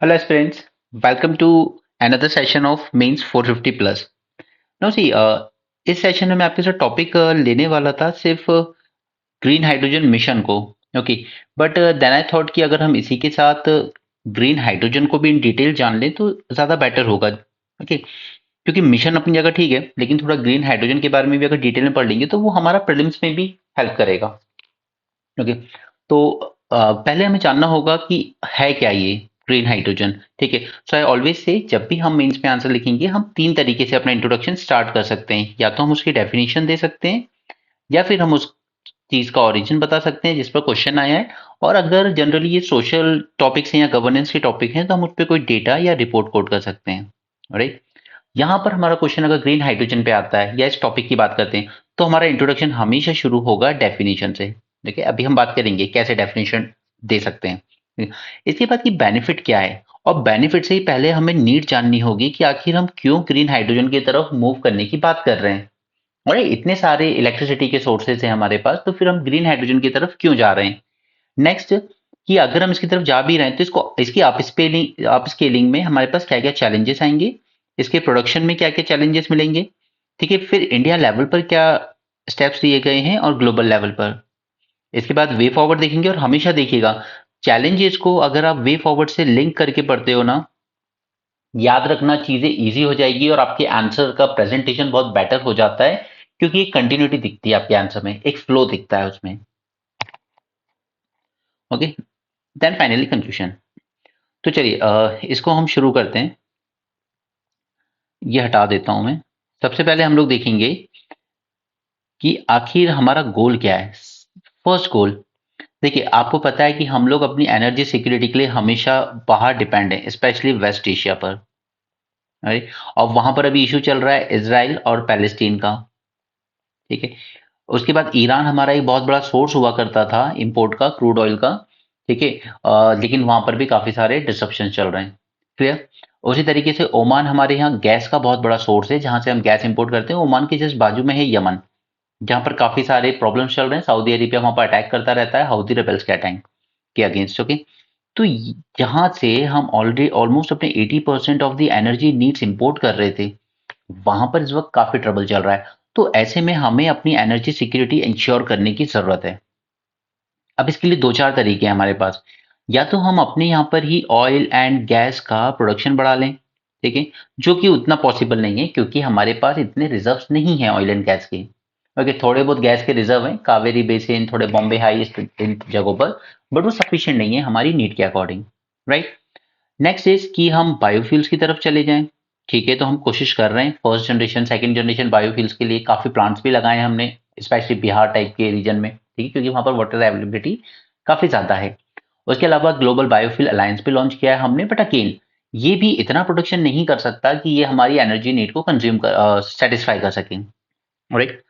Hello aspirants, welcome to another session of Mains 450 plus. Now see, इस session में मैं आपके साथ टॉपिक लेने वाला था सिर्फ ग्रीन हाइड्रोजन मिशन को। Okay, but then I thought कि अगर हम इसी के साथ ग्रीन हाइड्रोजन को भी इन डिटेल जान लें तो ज़्यादा बेटर होगा। ओके, क्योंकि मिशन अपनी जगह ठीक है, लेकिन थोड़ा ग्रीन हाइड्रोजन के बारे में भी अगर डिटेल में पढ़ लेंगे तो वो हमारा प्रीलिम्स में भी हेल्प करेगा। ओके, तो पहले हमें जानना होगा कि है क्या ये ग्रीन हाइड्रोजन। ठीक है, सो आई ऑलवेज से जब भी हम मेंस में आंसर लिखेंगे हम तीन तरीके से अपना इंट्रोडक्शन स्टार्ट कर सकते हैं। या तो हम उसकी डेफिनेशन दे सकते हैं, या फिर हम उस चीज का ओरिजिन बता सकते हैं जिस पर क्वेश्चन आया है, और अगर जनरली ये सोशल टॉपिक्स हैं या गवर्नेंस के टॉपिक हैं तो हम उस पर कोई डेटा या रिपोर्ट कोट कर सकते हैं। राइट, यहाँ पर हमारा क्वेश्चन अगर ग्रीन हाइड्रोजन पे आता है या इस टॉपिक की बात करते हैं तो हमारा इंट्रोडक्शन हमेशा शुरू होगा डेफिनेशन से। देखिए, अभी हम बात करेंगे कैसे डेफिनेशन दे सकते हैं। ठीक है? इसके बाद की बेनिफिट क्या है, और बेनिफिट से ही पहले हमें नीड जाननी होगी कि आखिर हम क्यों ग्रीन हाइड्रोजन की तरफ मूव करने की बात कर रहे हैं। और इतने सारे इलेक्ट्रिसिटी के सोर्सेज हैं हमारे पास, तो फिर हम ग्रीन हाइड्रोजन की तरफ क्यों जा रहे हैं। नेक्स्ट, कि अगर हम इसकी तरफ जा भी रहे हैं तो इसको इसकी अप स्केलिंग में हमारे पास क्या क्या चैलेंजेस आएंगे, इसके प्रोडक्शन में क्या क्या चैलेंजेस मिलेंगे। ठीक है, फिर इंडिया लेवल पर क्या स्टेप्स लिए गए हैं और ग्लोबल लेवल पर। इसके बाद वे फॉरवर्ड देखेंगे, और हमेशा देखिएगा चैलेंजेस को अगर आप वे फॉरवर्ड से लिंक करके पढ़ते हो ना, याद रखना चीजें इजी हो जाएगी और आपके आंसर का प्रेजेंटेशन बहुत बेटर हो जाता है, क्योंकि एक कंटिन्यूटी दिखती है आपके आंसर में, एक फ्लो दिखता है उसमें। Okay, then finally conclusion. तो चलिए इसको हम शुरू करते हैं। ये हटा देता हूं मैं। सबसे पहले हम लोग देखेंगे कि आखिर हमारा गोल क्या है। फर्स्ट गोल, देखिए आपको पता है कि हम लोग अपनी एनर्जी सिक्योरिटी के लिए हमेशा बाहर डिपेंड है, स्पेशली वेस्ट एशिया पर। राइट, और वहां पर अभी इशू चल रहा है इसराइल और पैलेस्टीन का। ठीक है, उसके बाद ईरान हमारा एक बहुत बड़ा सोर्स हुआ करता था इंपोर्ट का, क्रूड ऑयल का। ठीक है, लेकिन वहां पर भी काफी सारे डिसरप्शन चल रहे हैं। क्लियर। उसी तरीके से ओमान हमारे यहाँ गैस का बहुत बड़ा सोर्स है, जहां से हम गैस इंपोर्ट करते हैं। ओमान के जस्ट बाजू में है यमन, जहां पर काफी सारे प्रॉब्लम्स चल रहे हैं। सऊदी अरेबिया वहां पर अटैक करता रहता है हौथी रेबल्स के अटैक के अगेंस्ट। ओके, तो यहाँ से हम ऑलरेडी ऑलमोस्ट अपने 80% of the energy needs import कर रहे थे। वहां पर इस वक्त काफी ट्रबल चल रहा है। तो ऐसे में हमें अपनी एनर्जी सिक्योरिटी इंश्योर करने की जरूरत है। अब इसके लिए दो चार तरीके हैं हमारे पास। या तो हम अपने यहाँ पर ही ऑयल एंड गैस का प्रोडक्शन बढ़ा लें। ठीक है, जो कि उतना पॉसिबल नहीं है क्योंकि हमारे पास इतने रिजर्व्स नहीं है ऑयल एंड गैस के। ओके, थोड़े बहुत गैस के रिजर्व हैं कावेरी बेसिन, थोड़े बॉम्बे हाई, इन जगहों पर, बट वो सफिशिएंट नहीं है हमारी नीड के अकॉर्डिंग। राइट, नेक्स्ट इज कि हम बायोफ्यूल्स की तरफ चले जाएं। ठीक है, तो हम कोशिश कर रहे हैं first generation second generation biofuels के लिए। काफी प्लांट्स भी लगाए हैं हमने, स्पेशली बिहार टाइप के रीजन में। ठीक है, क्योंकि वहां पर वाटर अवेलेबिलिटी काफी ज्यादा है। उसके अलावा ग्लोबल बायोफ्यूल अलायंस भी लॉन्च किया है हमने, बट अगेन ये भी इतना प्रोडक्शन नहीं कर सकता कि ये हमारी एनर्जी नीड को कंज्यूम कर सेटिस्फाई कर सकें। राइट,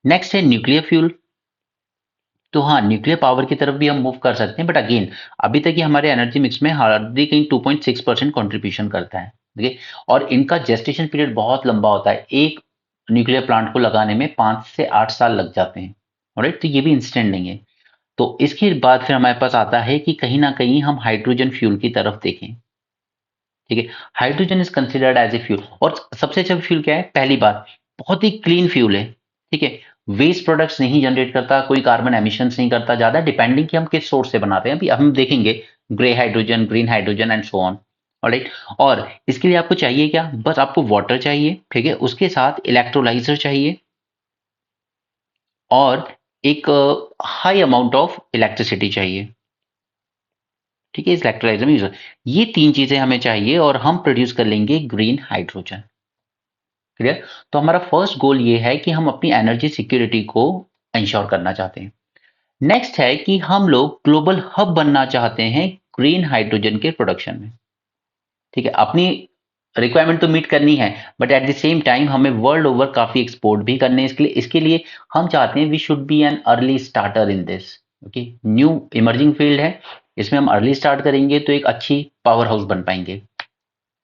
नेक्स्ट है न्यूक्लियर फ्यूल। तो हाँ, न्यूक्लियर पावर की तरफ भी हम मूव कर सकते हैं, बट अगेन अभी तक ये हमारे एनर्जी मिक्स में हार्डली कहीं 2.6% कॉन्ट्रीब्यूशन करता है। ठीक है, और इनका जेस्टेशन पीरियड बहुत लंबा होता है। एक न्यूक्लियर प्लांट को लगाने में 5 से 8 साल लग जाते हैं। राइट, तो ये भी इंस्टेंट नहीं है। तो इसके बाद फिर हमारे पास आता है कि कहीं ना कहीं हम हाइड्रोजन फ्यूल की तरफ देखें। ठीक है, hydrogen is considered as a fuel, और सबसे अच्छा फ्यूल क्या है, पहली बात, बहुत ही क्लीन फ्यूल है। ठीक है, वेस्ट प्रोडक्ट्स नहीं जनरेट करता, कोई कार्बन एमिशंस नहीं करता, ज्यादा डिपेंडिंग कि हम किस सोर्स से बनाते हैं। अभी हम देखेंगे grey hydrogen, green hydrogen and so on. Alright, और इसके लिए आपको चाहिए क्या, बस आपको वाटर चाहिए। ठीक है, उसके साथ इलेक्ट्रोलाइजर चाहिए, और एक हाई अमाउंट ऑफ इलेक्ट्रिसिटी चाहिए। ठीक है, इस इलेक्ट्रोलाइजर में यूज, ये तीन चीजें हमें चाहिए और हम प्रोड्यूस कर लेंगे ग्रीन हाइड्रोजन। क्लियर। तो हमारा फर्स्ट गोल ये है कि हम अपनी एनर्जी सिक्योरिटी को इंश्योर करना चाहते हैं। नेक्स्ट है कि हम लोग ग्लोबल हब बनना चाहते हैं ग्रीन हाइड्रोजन के प्रोडक्शन में। ठीक है, अपनी रिक्वायरमेंट तो मीट करनी है, but at the same time हमें वर्ल्ड ओवर काफी एक्सपोर्ट भी करने हैं। इसके लिए हम चाहते हैं we should be an early starter in this. Okay, new emerging field है, इसमें हम अर्ली स्टार्ट करेंगे तो एक अच्छी पावर हाउस बन पाएंगे।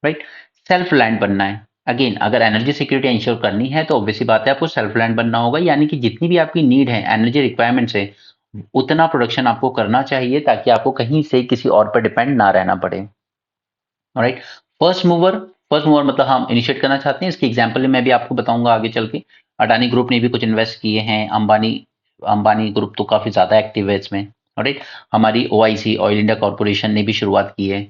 राइट, सेल्फ रिलायंट बनना है। अगेन अगर एनर्जी सिक्योरिटी इंश्योर करनी है तो ऑब्वियसली बात है आपको सेल्फ रिलायंट बनना होगा, यानी कि जितनी भी आपकी नीड है एनर्जी रिक्वायरमेंट्स है, उतना प्रोडक्शन आपको करना चाहिए ताकि आपको कहीं से किसी और पर डिपेंड ना रहना पड़े। ऑलराइट। फर्स्ट मूवर मतलब हम इनिशिएट करना चाहते हैं। इसकी एग्जांपल मैं भी आपको बताऊंगा आगे चल के। अडानी ग्रुप ने भी कुछ इन्वेस्ट किए हैं, अंबानी अंबानी ग्रुप तो काफी ज्यादा एक्टिव है इसमें। ऑलराइट। हमारी ओआईसी, ऑयल इंडिया कॉर्पोरेशन ने भी शुरुआत की है।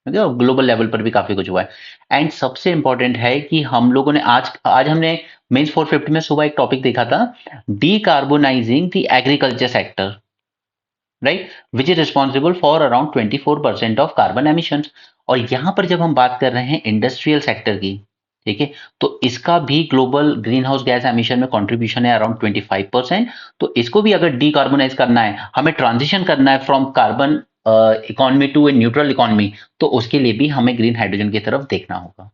ग्लोबल लेवल पर भी काफी कुछ हुआ है। एंड सबसे इंपॉर्टेंट है कि हम लोगों ने आज आज हमने मेंस 450 में सुबह एक टॉपिक देखा था, decarbonising the agriculture sector, right, which is responsible for around 24% of carbon emission. और यहां पर जब हम बात कर रहे हैं इंडस्ट्रियल सेक्टर की, ठीक है, तो इसका भी global green house gas emission में कंट्रीब्यूशन है अराउंड 25%। तो इसको भी अगर डीकार्बोनाइज करना है, हमें ट्रांजिशन करना है from carbon economy to a neutral economy, तो उसके लिए भी हमें ग्रीन हाइड्रोजन की तरफ देखना होगा।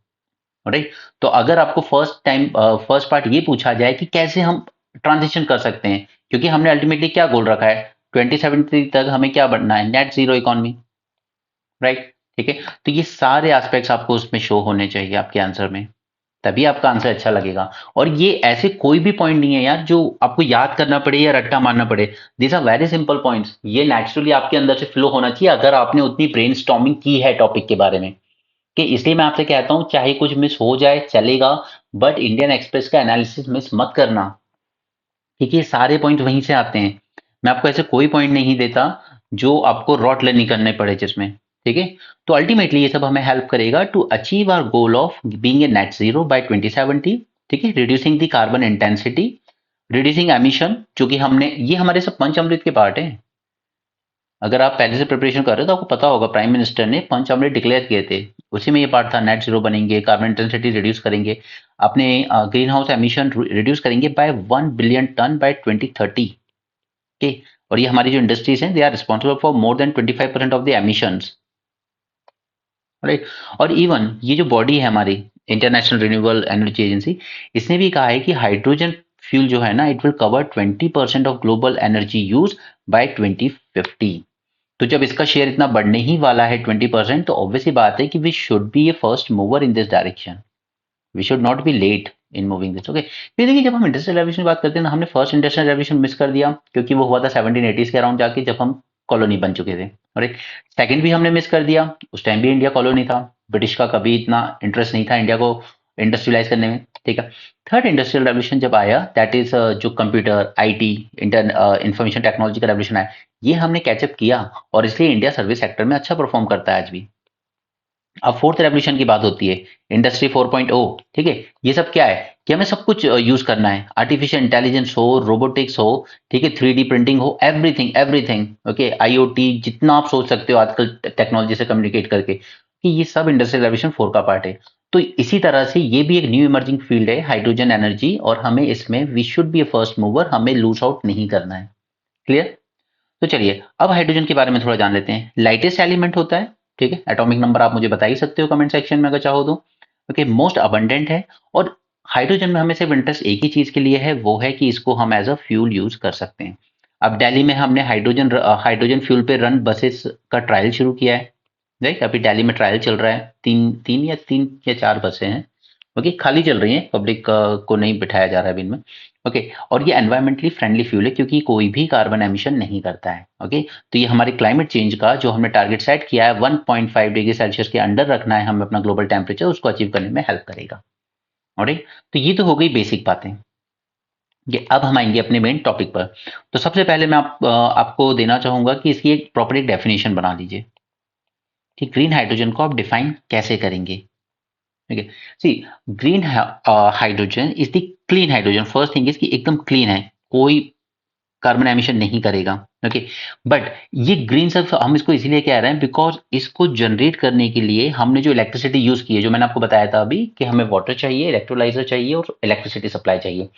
राइट। तो अगर आपको फर्स्ट पार्ट ये पूछा जाए कि कैसे हम ट्रांजिशन कर सकते हैं, क्योंकि हमने अल्टीमेटली क्या गोल रखा है, 2070 तक हमें क्या बनना है, नेट जीरो इकोनॉमी, राइट। ठीक है। तो ये सारे एस्पेक्ट्स आपको उसमें शो होने चाहिए आपके आंसर में, तभी आपका आंसर अच्छा लगेगा। और ये ऐसे कोई भी पॉइंट नहीं है यार जो आपको याद करना पड़े या रट्टा मारना पड़े। These are very simple points, ये नेचुरली आपके अंदर से फ्लो होना चाहिए अगर आपने उतनी ब्रेनस्टॉर्मिंग की है टॉपिक के बारे में। कि इसलिए मैं आपसे कहता हूं चाहे कुछ मिस हो जाए चलेगा, बट इंडियन एक्सप्रेस का एनालिसिस मिस मत करना, क्योंकि ये सारे पॉइंट वहीं से आते हैं। मैं आपको ऐसे कोई पॉइंट नहीं देता जो आपको रॉट लर्निंग करने पड़े जिसमें। ठीक है। तो अल्टीमेटली ये सब हमें हेल्प करेगा to achieve our goal of being a net zero by 2070। ठीक है। Reducing the carbon intensity, reducing emission, जो कि हमने, ये हमारे सब पंचामृत के पार्ट है। अगर आप पहले से प्रिपरेशन कर रहे हो तो आपको पता होगा प्राइम मिनिस्टर ने पंचामृत डिक्लेयर किए थे, उसी में ये पार्ट था, नेट जीरो बनेंगे, कार्बन इंटेंसिटी रिड्यूस करेंगे, अपने ग्रीन हाउस एमिशन रिड्यूस करेंगे बाय 1 बिलियन टन बाय 2030 के। और ये हमारी जो इंडस्ट्रीज हैं, they are responsible for more than 25% of the emissions, right. और इवन ये जो बॉडी है हमारी, इंटरनेशनल रिन्यूएबल एनर्जी एजेंसी, इसने भी कहा है कि हाइड्रोजन फ्यूल जो है ना, it will cover 20% of global energy use by 2050। तो जब इसका शेयर इतना बढ़ने ही वाला है 20%, तो ऑब्वियसली बात है कि we should be a first mover in this direction, we should not be late in moving this. Okay. फिर देखिए, जब हम इंडस्ट्रियल रेवोल्यूशन की बात करते हैं ना, हमने फर्स्ट इंडस्ट्रियल रेवोल्यूशन मिस कर दिया, क्योंकि वो हुआ था 1780s के अराउंड जाके, जब हम कॉलोनी बन चुके थे। और एक सेकंड भी हमने मिस कर दिया, उस टाइम भी इंडिया कॉलोनी था, ब्रिटिश का कभी इतना इंटरेस्ट नहीं था इंडिया को इंडस्ट्रियलाइज करने में। ठीक है। थर्ड इंडस्ट्रियल रेवोल्यूशन जब आया, दैट इज जो कंप्यूटर, आईटी, इंफॉर्मेशन टेक्नोलॉजी का रेवोल्यूशन आया, ये हमने कैचअप किया, और इसलिए इंडिया सर्विस सेक्टर में अच्छा परफॉर्म करता है आज भी। अब फोर्थ रेवोल्यूशन की बात होती है, इंडस्ट्री 4.0। ठीक है। ये सब क्या है कि हमें सब कुछ यूज करना है, आर्टिफिशियल इंटेलिजेंस हो, रोबोटिक्स हो, ठीक है, 3D प्रिंटिंग हो, एवरीथिंग एवरीथिंग। ओके। आईओटी, जितना आप सोच सकते हो आजकल टेक्नोलॉजी से कम्युनिकेट करके, कि ये सब इंडस्ट्रियल रेवोल्यूशन 4 का पार्ट है। तो इसी तरह से ये भी एक न्यू इमर्जिंग फील्ड है, हाइड्रोजन एनर्जी, और हमें इसमें we should be a first mover, हमें लूज आउट नहीं करना है। क्लियर। तो चलिए अब हाइड्रोजन के बारे में थोड़ा जान लेते हैं। लाइटेस्ट एलिमेंट होता है, ठीक है, एटॉमिक नंबर आप मुझे बता ही सकते हो कमेंट सेक्शन में अगर चाहो तो। ओके। मोस्ट अबंडेंट है, और हाइड्रोजन में हमें सिर्फ इंटरेस्ट एक ही चीज के लिए है, वो है कि इसको हम एज अ फ्यूल यूज कर सकते हैं। अब दिल्ली में हमने हाइड्रोजन फ्यूल पे रन बसेस का ट्रायल शुरू किया है, राइट। अभी दिल्ली में ट्रायल चल रहा है, तीन या चार बसें हैं, ओके, खाली चल रही हैं, पब्लिक को नहीं बिठाया जा रहा है अभी इनमें। ओके। और ये एनवायरमेंटली फ्रेंडली फ्यूल है, क्योंकि कोई भी कार्बन एमिशन नहीं करता है। ओके। तो ये हमारे क्लाइमेट चेंज का जो हमने टारगेट सेट किया है, 1.5 डिग्री सेल्सियस के अंडर रखना है हमें अपना ग्लोबल टेम्परेचर, उसको अचीव करने में हेल्प करेगा। ऑलराइट। तो ये तो हो गई बेसिक बातें। ये अब हम आएंगे अपने मेन टॉपिक पर। तो सबसे पहले मैं आपको देना चाहूंगा कि इसकी एक प्रॉपर एक डेफिनेशन बना लीजिए कि ग्रीन हाइड्रोजन को आप डिफाइन कैसे करेंगे। ठीक है। See, green hydrogen is the clean hydrogen. First thing is कि एकदम क्लीन है, कोई कार्बन एमिशन नहीं करेगा। ओके। बट ये ग्रीन सब हम इसको इसीलिए कह रहे हैं बिकॉज इसको जनरेट करने के लिए हमने जो इलेक्ट्रिसिटी यूज की है, जो मैंने आपको बताया था अभी, कि हमें वाटर चाहिए, इलेक्ट्रोलाइजर चाहिए, और इलेक्ट्रिसिटी सप्लाई चाहिए।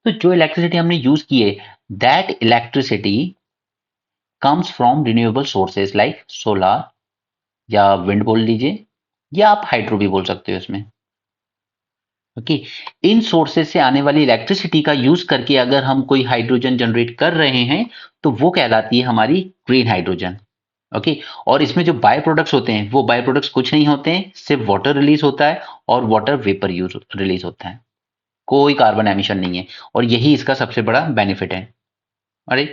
तो जो इलेक्ट्रिसिटी हमने यूज की है, that electricity comes from renewable sources like solar, या विंड बोल लीजिए, या आप हाइड्रो भी बोल सकते हो इसमें। ओके। इन सोर्सेज से आने वाली इलेक्ट्रिसिटी का यूज करके अगर हम कोई हाइड्रोजन जनरेट कर रहे हैं, तो वो कहलाती है हमारी ग्रीन हाइड्रोजन। ओके। और इसमें जो बाय प्रोडक्ट्स होते हैं, वो बाय प्रोडक्ट्स कुछ नहीं होते हैं, सिर्फ वाटर रिलीज होता है, और वाटर वेपर यूज रिलीज होता है, कोई कार्बन एमिशन नहीं है। और यही इसका सबसे बड़ा बेनिफिट है। अरे,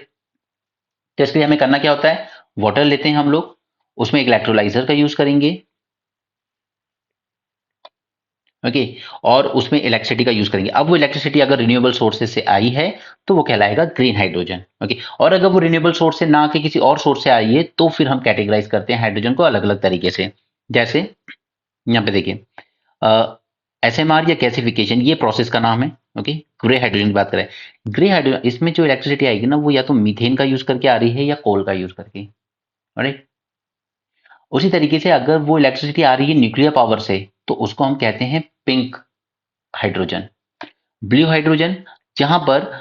तो इसके लिए हमें करना क्या होता है, वाटर लेते हैं हम लोग, उसमें एक इलेक्ट्रोलाइजर का यूज करेंगे, ओके। और उसमें इलेक्ट्रिसिटी का यूज करेंगे। अब वो इलेक्ट्रिसिटी अगर रिन्यूएबल सोर्सेज से आई है तो वो कहलाएगा ग्रीन हाइड्रोजन। ओके। और अगर वो रिन्यूएबल सोर्स से ना के किसी और सोर्स से आई है तो फिर हम कैटेगराइज करते हैं हाइड्रोजन को अलग अलग तरीके से। जैसे यहाँ पे देखिए, एसएमआर या गैसिफिकेशन, ये प्रोसेस का नाम है। ओके। ग्रे हाइड्रोजन की बात करें, ग्रे हाइड्रोजन इसमें जो इलेक्ट्रिसिटी आएगी ना वो या तो मीथेन का यूज करके आ रही है या कोल का यूज करके। राइट। उसी तरीके से अगर वो इलेक्ट्रिसिटी आ रही है न्यूक्लियर पावर से तो उसको हम कहते हैं पिंक हाइड्रोजन। ब्लू हाइड्रोजन, जहां पर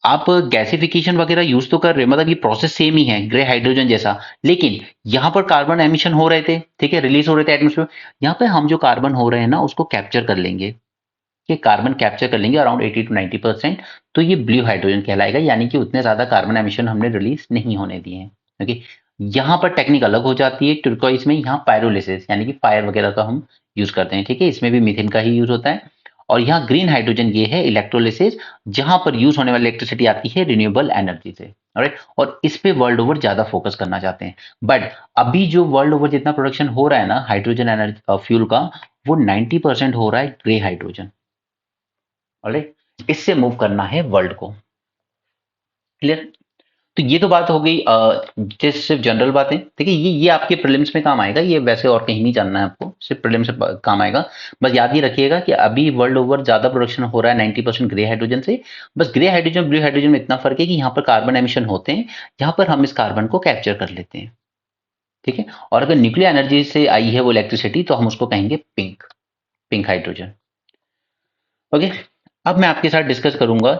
आप गैसिफिकेशन वगैरह यूज तो कर रहे हो, मतलब ये प्रोसेस सेम ही है ग्रे हाइड्रोजन जैसा, लेकिन यहां पर कार्बन एमिशन हो रहे थे, ठीक है, रिलीज हो रहे थे एटमोस्फेयर। यहाँ पे हम जो कार्बन हो रहे हैं ना उसको कैप्चर कर लेंगे, कि कार्बन कैप्चर कर लेंगे अराउंड 80 to 90%। तो ये ब्लू हाइड्रोजन कहलाएगा, यानी कि उतने ज्यादा कार्बन एमिशन हमने रिलीज नहीं होने दिए हैं। ओके। यहाँ पर टेक्निक अलग हो जाती है टर्कोइज में, यहाँ पायरोलिसिस यानी कि फायर वगैरह का हम यूज करते हैं, ठीक है, इसमें भी मीथेन का ही यूज होता है। और यहाँ ग्रीन हाइड्रोजन ये है इलेक्ट्रोलिसिस, जहां पर यूज होने वाली इलेक्ट्रिसिटी आती है रिन्यूएबल एनर्जी से। राइट। और इस पे वर्ल्ड ओवर ज्यादा फोकस करना चाहते हैं। बट अभी जो वर्ल्ड ओवर जितना प्रोडक्शन हो रहा है ना हाइड्रोजन एनर्जी फ्यूल का, वो 90% हो रहा है ग्रे हाइड्रोजन। ऑलराइट। इससे मूव करना है वर्ल्ड को। क्लियर। तो ये तो बात हो गई जैसे सिर्फ जनरल बातें, ठीक है, ये आपके प्रीलिम्स में काम आएगा, ये वैसे और कहीं नहीं जानना है आपको, सिर्फ प्रीलिम्स से काम आएगा। बस याद ही रखिएगा कि अभी वर्ल्ड ओवर ज्यादा प्रोडक्शन हो रहा है 90% ग्रे हाइड्रोजन से। बस ग्रे हाइड्रोजन ब्लू हाइड्रोजन में इतना फर्क है कि यहाँ पर कार्बन एमिशन होते हैं, यहाँ पर हम इस कार्बन को कैप्चर कर लेते हैं, ठीक है। और अगर न्यूक्लियर एनर्जी से आई है वो इलेक्ट्रिसिटी तो हम उसको कहेंगे पिंक, पिंक हाइड्रोजन। ओके। अब मैं आपके साथ डिस्कस करूंगा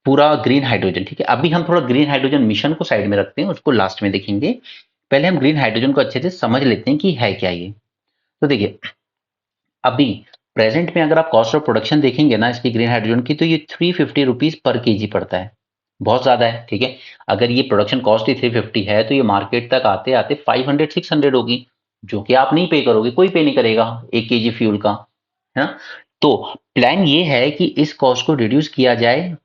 पूरा ग्रीन हाइड्रोजन, ठीक है। अभी हम थोड़ा ग्रीन हाइड्रोजन मिशन को साइड में रखते हैं, उसको लास्ट में देखेंगे। पहले हम ग्रीन हाइड्रोजन को अच्छे से समझ लेते हैं कि है क्या ये। तो देखिए, अभी प्रेजेंट में अगर आप कॉस्ट ऑफ प्रोडक्शन देखेंगे ना इसकी ग्रीन हाइड्रोजन की, तो ये 350 रुपीज पर केजी पड़ता है, बहुत ज्यादा है, ठीक है। अगर ये प्रोडक्शन कॉस्ट ही 350 है तो ये मार्केट तक आते आते 500-600 होगी, जो कि आप नहीं पे करोगे, कोई पे नहीं करेगा 1 kg फ्यूल का, है ना। तो प्लान ये है कि इस कॉस्ट को रिड्यूस किया जाए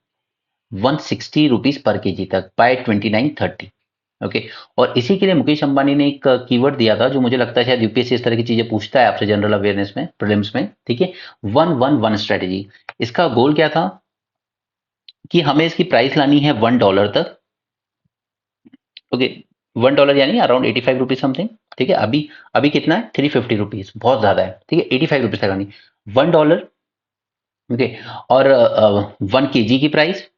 160 रुपीज पर केजी तक बाय 2930। ओके। और इसी के लिए मुकेश अंबानी ने एक कीवर्ड दिया था जो मुझे लगता है शायद यूपीएससी इस तरह की चीजें पूछता है आपसे जनरल अवेयरनेस में, प्रीलिम्स में, ठीक है। 111 स्ट्रेटेजी। इसका गोल क्या था कि हमें इसकी प्राइस लानी है $1 तक। ओके। $1 यानी अराउंड 85 रुपीज समथिंग, ठीक है। अभी अभी कितना है 350 रुपीज, बहुत ज्यादा है, ठीक है। 85 रुपीज तक लानी $1। ओके। और 1 kg की प्राइस,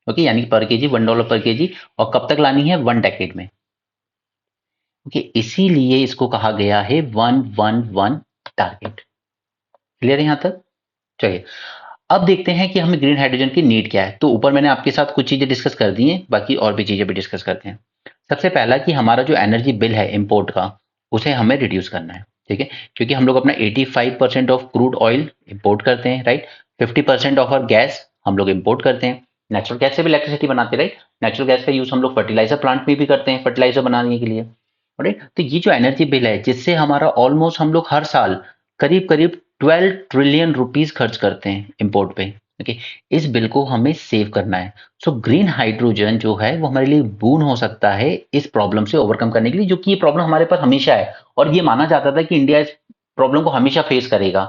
ओके, यानी पर केजी $1 पर केजी। और कब तक लानी है 1 डेकेड में। ओके। इसीलिए इसको कहा गया है 111 टारगेट। क्लियर है यहां तक। चलिए, अब देखते हैं कि हमें ग्रीन हाइड्रोजन की नीड क्या है। तो ऊपर मैंने आपके साथ कुछ चीजें डिस्कस कर दी हैं, बाकी और भी चीजें भी डिस्कस करते हैं। सबसे पहला कि हमारा जो एनर्जी बिल है इंपोर्ट का, उसे हमें रिड्यूस करना है, ठीक है। क्योंकि हम लोग अपना 85% ऑफ क्रूड ऑयल इंपोर्ट करते हैं, राइट। 50% ऑफ और गैस हम लोग इंपोर्ट करते हैं। नेचुरल गैस से भी इलेक्ट्रिसिटी बनाते हैं, राइट। नेचुरल गैस का यूज हम लोग फर्टिलाइजर प्लांट में भी करते हैं, फर्टिलाइजर बनाने के लिए, राइट। तो ये जो एनर्जी बिल है जिससे हमारा ऑलमोस्ट हम लोग हर साल करीब करीब 12 ट्रिलियन रुपीज खर्च करते हैं इंपोर्ट पे। ओके। इस बिल को हमें सेव करना है। सो ग्रीन हाइड्रोजन जो है वो हमारे लिए बून हो सकता है इस प्रॉब्लम से ओवरकम करने के लिए, जो कि ये प्रॉब्लम हमारे पर हमेशा है। और ये माना जाता था कि इंडिया इस प्रॉब्लम को हमेशा फेस करेगा,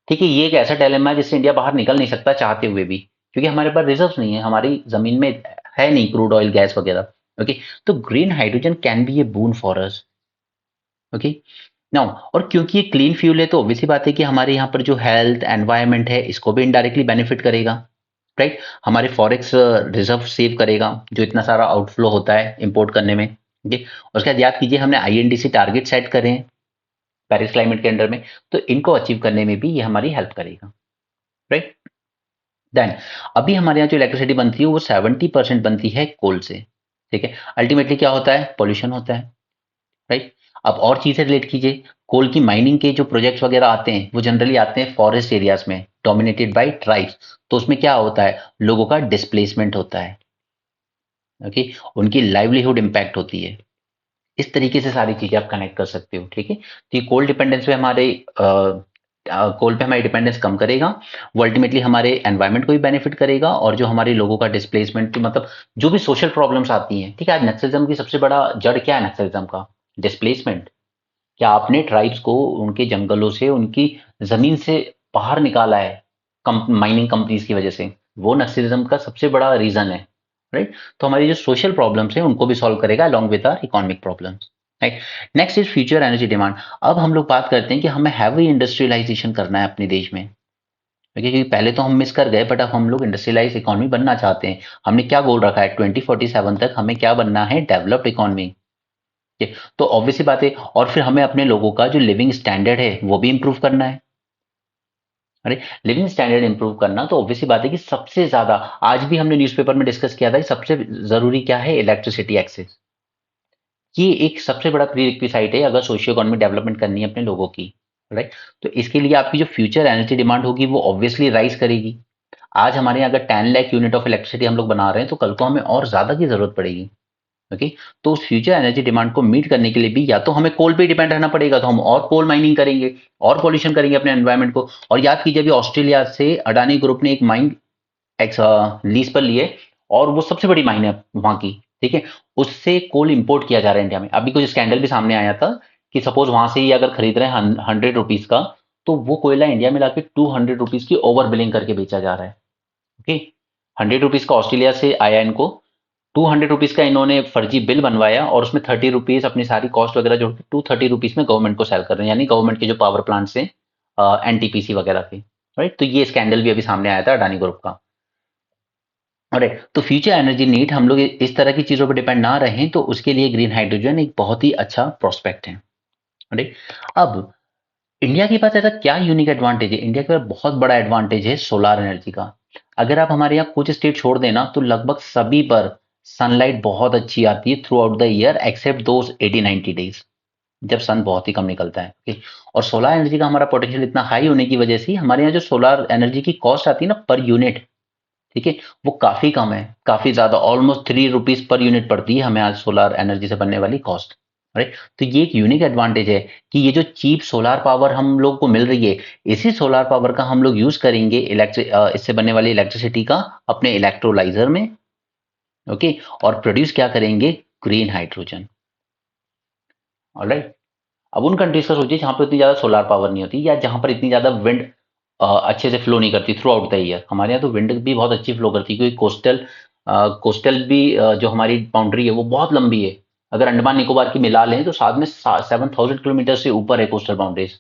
ठीक है। ये एक ऐसा डायलेमा है जिससे इंडिया बाहर निकल नहीं सकता चाहते हुए भी, क्योंकि हमारे पास रिजर्व नहीं है, हमारी जमीन में है नहीं क्रूड ऑयल गैस वगैरह। ओके। तो green hydrogen can be A boon for us. Okay. Now, और क्योंकि ये क्लीन फ्यूल है तो ऑब्वियसली बात है कि हमारे यहाँ पर जो हेल्थ एनवायरनमेंट है इसको भी इनडायरेक्टली बेनिफिट करेगा, राइट। हमारे फॉरेक्स रिजर्व सेव करेगा जो इतना सारा आउटफ्लो होता है इंपोर्ट करने में। ठीक है। उसके बाद याद कीजिए हमने आईएनडीसी टारगेट सेट करे हैं पेरिस क्लाइमेट के अंडर में, तो इनको अचीव करने में भी ये हमारी हेल्प करेगा, राइट। देन अभी हमारे यहाँ जो इलेक्ट्रिसिटी बनती है वो 70% बनती है कोल से, ठीक है। अल्टीमेटली क्या होता है, पॉल्यूशन होता है, राइट। अब और चीजें रिलेट कीजिए, कोल की माइनिंग के जो प्रोजेक्ट्स वगैरह आते हैं वो जनरली आते हैं फॉरेस्ट एरियाज में डोमिनेटेड बाय ट्राइब्स। तो उसमें क्या होता है, लोगों का डिस्प्लेसमेंट होता है, ओके। उनकी लाइवलीहुड इंपैक्ट होती है। इस तरीके से सारी चीजें आप कनेक्ट कर सकते हो, ठीक है। तो ये कोल डिपेंडेंस पे हमारे कोल पे हमारी डिपेंडेंस कम करेगा, वो अल्टीमेटली हमारे एनवायरनमेंट को भी बेनिफिट करेगा। और जो हमारे लोगों का डिस्प्लेसमेंट, मतलब जो भी सोशल प्रॉब्लम्स आती हैं, ठीक है। आज नक्सलिज्म की सबसे बड़ा जड़ क्या है, नक्सलिज्म का डिस्प्लेसमेंट। क्या आपने ट्राइब्स को उनके जंगलों से, उनकी जमीन से बाहर निकाला है माइनिंग कंपनीज की वजह से, वो नक्सलिज्म का सबसे बड़ा रीजन है, राइट। तो हमारी जो सोशल प्रॉब्लम्स है उनको भी सॉल्व करेगा along with our economic problems, right. Next is future energy demand. अब हम लोग बात करते हैं कि हमें हैवी इंडस्ट्रियलाइजेशन करना है अपने देश में, क्योंकि पहले तो हम मिस कर गए, बट अब हम लोग इंडस्ट्रियलाइज इकोनॉमी बनना चाहते हैं। हमने क्या गोल रखा है 2047 तक, हमें क्या बनना है, डेवलप्ड इकोनॉमी। तो ऑब्वियसली बात है, और फिर हमें अपने लोगों का जो लिविंग स्टैंडर्ड है वो भी इंप्रूव करना है। अरे, लिविंग स्टैंडर्ड इंप्रूव करना तो ऑब्वियसली बात है कि सबसे ज्यादा, आज भी हमने न्यूज़पेपर में डिस्कस किया था कि सबसे जरूरी क्या है, इलेक्ट्रिसिटी एक्सेस। ये एक सबसे बड़ा प्री रिक्विसाइट है अगर सोशियो इकोनॉमिक डेवलपमेंट करनी है अपने लोगों की, राइट। तो इसके लिए आपकी जो फ्यूचर एनर्जी डिमांड होगी वो ऑब्वियसली राइज करेगी। आज हमारे यहाँ अगर 10 लाख यूनिट ऑफ इलेक्ट्रिसिटी हम लोग बना रहे हैं, तो कल को हमें और ज्यादा की जरूरत पड़ेगी। ओके। तो उस फ्यूचर एनर्जी डिमांड को मीट करने के लिए भी या तो हमें कोल पे डिपेंड रहना पड़ेगा, तो हम और कोल माइनिंग करेंगे और पॉल्यूशन करेंगे अपने एनवायरमेंट को। और याद कीजिए, अभी ऑस्ट्रेलिया से अडानी ग्रुप ने एक माइन लीज पर लिए, और वो सबसे बड़ी माइन है वहां की, ठीक है। उससे कोल इंपोर्ट किया जा रहा है इंडिया में। अभी कुछ स्कैंडल भी सामने आया था कि सपोज वहां से ही अगर खरीद रहे हैं 100 रुपीज का, तो वो कोयला इंडिया में लाके 200 रुपीज की ओवर बिलिंग करके बेचा जा रहा है। ओके। 100 रुपीज का ऑस्ट्रेलिया से आया इनको, 200 रुपीज का इन्होंने फर्जी बिल बनवाया, और उसमें 30 रुपीज अपनी सारी कॉस्ट वगैरह जोड़ के 230 रुपीज में गवर्नमेंट को सेल कर रहे हैं, यानी गवर्नमेंट के जो पावर प्लांट से एनटीपीसी वगैरह के, राइट। तो ये स्कैंडल भी अभी सामने आया था अडानी ग्रुप का। राइट। तो फ्यूचर एनर्जी नीड, हम लोग इस तरह की चीजों पर डिपेंड ना रहें, तो उसके लिए ग्रीन हाइड्रोजन एक बहुत ही अच्छा प्रोस्पेक्ट है, राइट। अब इंडिया के पास ऐसा क्या यूनिक एडवांटेज है? इंडिया के पास बहुत बड़ा एडवांटेज है सोलार एनर्जी का। अगर आप हमारे यहाँ कुछ स्टेट छोड़ देना, तो लगभग सभी पर सनलाइट बहुत अच्छी आती है throughout the year, except those 80-90 days जब सन बहुत ही कम निकलता है। ओके। और सोलर एनर्जी का हमारा पोटेंशियल इतना हाई होने की वजह से हमारे यहाँ जो सोलर एनर्जी की कॉस्ट आती है ना पर यूनिट, ठीक है, वो काफी कम है, काफी ज्यादा, ऑलमोस्ट 3 रुपीज पर यूनिट पड़ती है हमें आज सोलर एनर्जी से बनने वाली कॉस्ट, राइट। तो ये एक यूनिक एडवांटेज है कि ये जो चीप सोलर पावर हम लोग को मिल रही है, इसी सोलर पावर का हम लोग यूज करेंगे इससे बनने वाली इलेक्ट्रिसिटी का अपने इलेक्ट्रोलाइजर में। ओके। और प्रोड्यूस क्या करेंगे, ग्रीन हाइड्रोजन। ऑलराइट। अब उन कंट्रीज का सोचिए जहां पर इतनी ज्यादा सोलर पावर नहीं होती, या जहां पर इतनी ज्यादा विंड अच्छे से फ्लो नहीं करती थ्रू आउट द ईयर। हमारे यहाँ तो विंड भी बहुत अच्छी फ्लो करती है, क्योंकि कोस्टल भी जो हमारी बाउंड्री है वो बहुत लंबी है। अगर अंडमान निकोबार की मिला लें तो साथ में 7,000 किलोमीटर से ऊपर है कोस्टल बाउंड्रीज,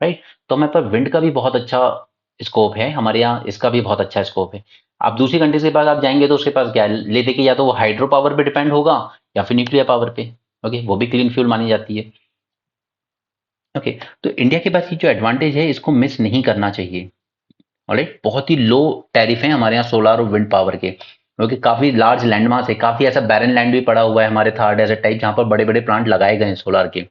राइट। तो हमारे पास विंड का भी बहुत अच्छा स्कोप है, हमारे यहाँ इसका भी बहुत अच्छा स्कोप है। आप दूसरी कंट्रीज के पास आप जाएंगे तो उसके पास क्या है, ले देखिए, या तो वो हाइड्रो पावर पे डिपेंड होगा या फिर न्यूक्लियर पावर पे। ओके। वो भी क्लीन फ्यूल मानी जाती है। ओके। तो इंडिया के पास ये जो एडवांटेज है इसको मिस नहीं करना चाहिए। ऑलराइट। बहुत ही लो टैरिफ है हमारे यहाँ सोलर और विंड पावर के, क्योंकि काफी लार्ज लैंड मास है, काफी ऐसा बैरन लैंड भी पड़ा हुआ है हमारे थार डेजर्ट टाइप, जहां पर बड़े बड़े प्लांट लगाए गए हैं सोलर के।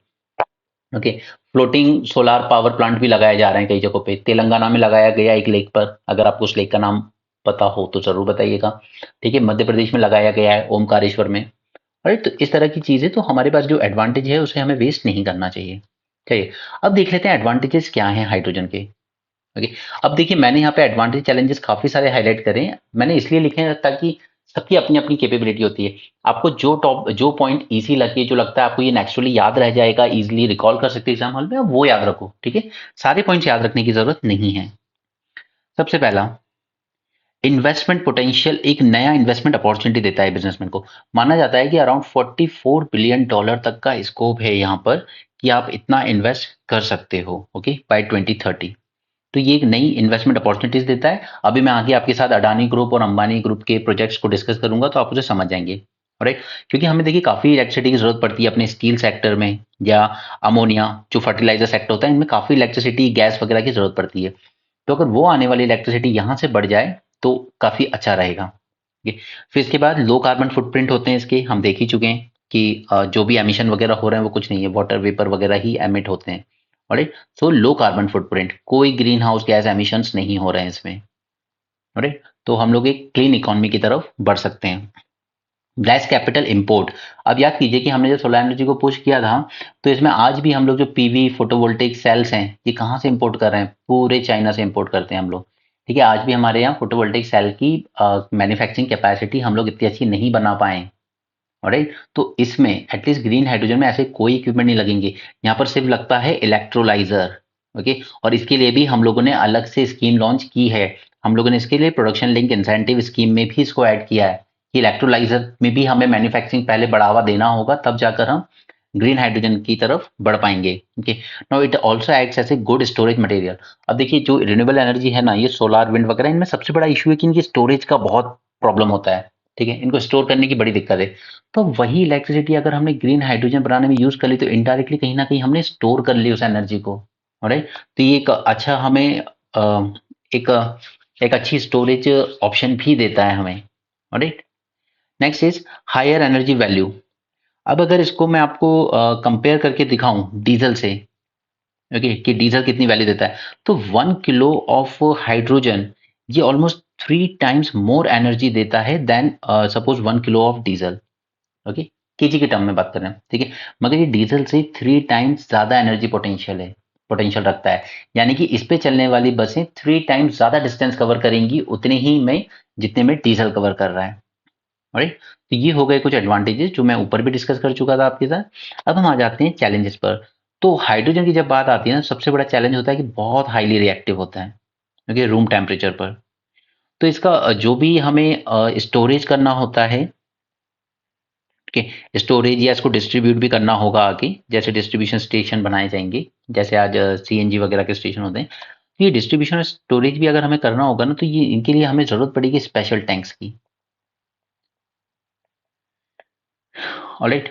Okay. Floating solar power plant भी लगाए जा रहे हैं कई जगहों पे। तेलंगाना में लगाया गया एक लेक पर, अगर आपको उस लेक का नाम पता हो तो जरूर बताइएगा। ठीक है। मध्य प्रदेश में लगाया गया है ओमकारेश्वर में। राइट। तो इस तरह की चीजें, तो हमारे पास जो एडवांटेज है उसे हमें वेस्ट नहीं करना चाहिए। ठीक है। अब देख लेते हैं एडवांटेजेस क्या हैं हाइड्रोजन के। ओके। अब देखिए, मैंने यहाँ पे एडवांटेज चैलेंजेस काफी सारे हाईलाइट करे हैं, मैंने इसलिए लिखे हैं ताकि सबकी अपनी अपनी कैपेबिलिटी होती है। आपको जो पॉइंट इजी लगे, जो लगता है आपको ये नेचुरली याद रह जाएगा, इजीली रिकॉल कर सकते हैं एग्जाम हॉल में, आप वो याद रखो, ठीक है। सारे पॉइंट्स याद रखने की जरूरत नहीं है। सबसे पहला, इन्वेस्टमेंट पोटेंशियल एक नया इन्वेस्टमेंट अपॉर्चुनिटी देता है बिजनेसमैन को। माना जाता है कि अराउंड $44 बिलियन तक का स्कोप है यहाँ पर, कि आप इतना इन्वेस्ट कर सकते हो, ओके, बाय 2030। तो ये एक नई इन्वेस्टमेंट अपॉर्चुनिटीज देता है। अभी मैं आगे आपके साथ अडानी ग्रुप और अंबानी ग्रुप के प्रोजेक्ट्स को डिस्कस करूंगा, तो आप उसे समझ जाएंगे, राइट। क्योंकि हमें देखिए काफी इलेक्ट्रिसिटी की जरूरत पड़ती है अपने स्टील सेक्टर में, या अमोनिया जो फर्टिलाइजर सेक्टर होता है, इनमें काफी इलेक्ट्रिसिटी, गैस वगैरह की जरूरत पड़ती है। तो अगर वो आने वाली इलेक्ट्रिसिटी यहाँ से बढ़ जाए तो काफी अच्छा रहेगा। ठीक है। फिर इसके बाद लो कार्बन फुटप्रिंट होते हैं इसके, हम देख ही चुके हैं कि जो भी एमिशन वगैरह हो रहे हैं वो कुछ नहीं है, वाटर वेपर वगैरह ही एमिट होते हैं। राइट। सो लो कार्बन फुटप्रिंट, कोई ग्रीन हाउस गैस एमिशंस नहीं हो रहे हैं इसमें। राइट। तो हम लोग एक क्लीन इकोनॉमी की तरफ बढ़ सकते हैं। Less capital import. अब याद कीजिए कि हमने जब सोलर एनर्जी को पुश किया था, तो इसमें आज भी हम लोग जो पीवी फोटोवोल्टेइक सेल्स हैं, ये कहाँ से इंपोर्ट कर रहे हैं, पूरे चाइना से इंपोर्ट करते हैं हम लोग। ठीक है। आज भी हमारे यहाँ फोटोवोल्टेइक सेल की मैन्युफैक्चरिंग कैपेसिटी हम लोग इतनी अच्छी नहीं बना पाए। राइट। तो इसमें एटलीस्ट ग्रीन हाइड्रोजन में ऐसे कोई इक्विपमेंट नहीं लगेंगे, यहाँ पर सिर्फ लगता है इलेक्ट्रोलाइजर। ओके। और इसके लिए भी हम लोगों ने अलग से स्कीम लॉन्च की है। हम लोगों ने इसके लिए प्रोडक्शन लिंक इंसेंटिव स्कीम में भी इसको ऐड किया है कि इलेक्ट्रोलाइजर में भी हमें मैन्युफैक्चरिंग पहले बढ़ावा देना होगा, तब जाकर हम ग्रीन हाइड्रोजन की तरफ बढ़ पाएंगे। ओके। Now it also acts as a good storage material. अब देखिए जो रिन्यूएबल एनर्जी है ना, ये सोलार विंड वगैरह, इनमें सबसे बड़ा इशू है कि इनकी स्टोरेज का बहुत प्रॉब्लम होता है। ठीक है, इनको स्टोर करने की बड़ी दिक्कत है। तो वही इलेक्ट्रिसिटी अगर हमने ग्रीन हाइड्रोजन बनाने में यूज कर ली, तो इनडायरेक्टली कहीं ना कहीं हमने स्टोर कर ली उस एनर्जी को। ऑलराइट। तो ये एक अच्छा हमें एक एक अच्छी स्टोरेज ऑप्शन भी देता है हमें। Alright. Next is higher energy value. अब अगर इसको मैं आपको कंपेयर करके दिखाऊं डीजल से, ओके, कि डीजल कितनी वैल्यू देता है, तो 1 किलो ऑफ हाइड्रोजन ये ऑलमोस्ट 3 टाइम्स मोर एनर्जी देता है than suppose 1 kilo of diesel. Okay, KG के टर्म में बात कर रहे हैं, ठीक है। मगर ये डीजल से 3 टाइम्स ज्यादा एनर्जी पोटेंशियल रखता है। यानी कि इस पे चलने वाली बसें 3 टाइम्स ज्यादा डिस्टेंस कवर करेंगी उतने ही में जितने में डीजल कवर कर रहा है। राइट। तो ये हो गए कुछ एडवांटेजेस जो मैं ऊपर भी डिस्कस कर चुका था आपके साथ। अब हम आ जाते हैं चैलेंजेस पर। तो हाइड्रोजन की जब बात आती है ना, सबसे बड़ा चैलेंज होता है कि बहुत हाईली रिएक्टिव होता है, क्योंकि रूम टेम्परेचर पर। तो इसका जो भी हमें स्टोरेज करना होता है, कि स्टोरेज या इसको डिस्ट्रीब्यूट भी करना होगा आगे, जैसे डिस्ट्रीब्यूशन स्टेशन बनाए जाएंगे, जैसे आज सीएनजी वगैरह के स्टेशन होते हैं। तो ये डिस्ट्रीब्यूशन और स्टोरेज भी अगर हमें करना होगा ना, तो ये इनके लिए हमें जरूरत पड़ेगी स्पेशल टैंक्स की। ऑलराइट।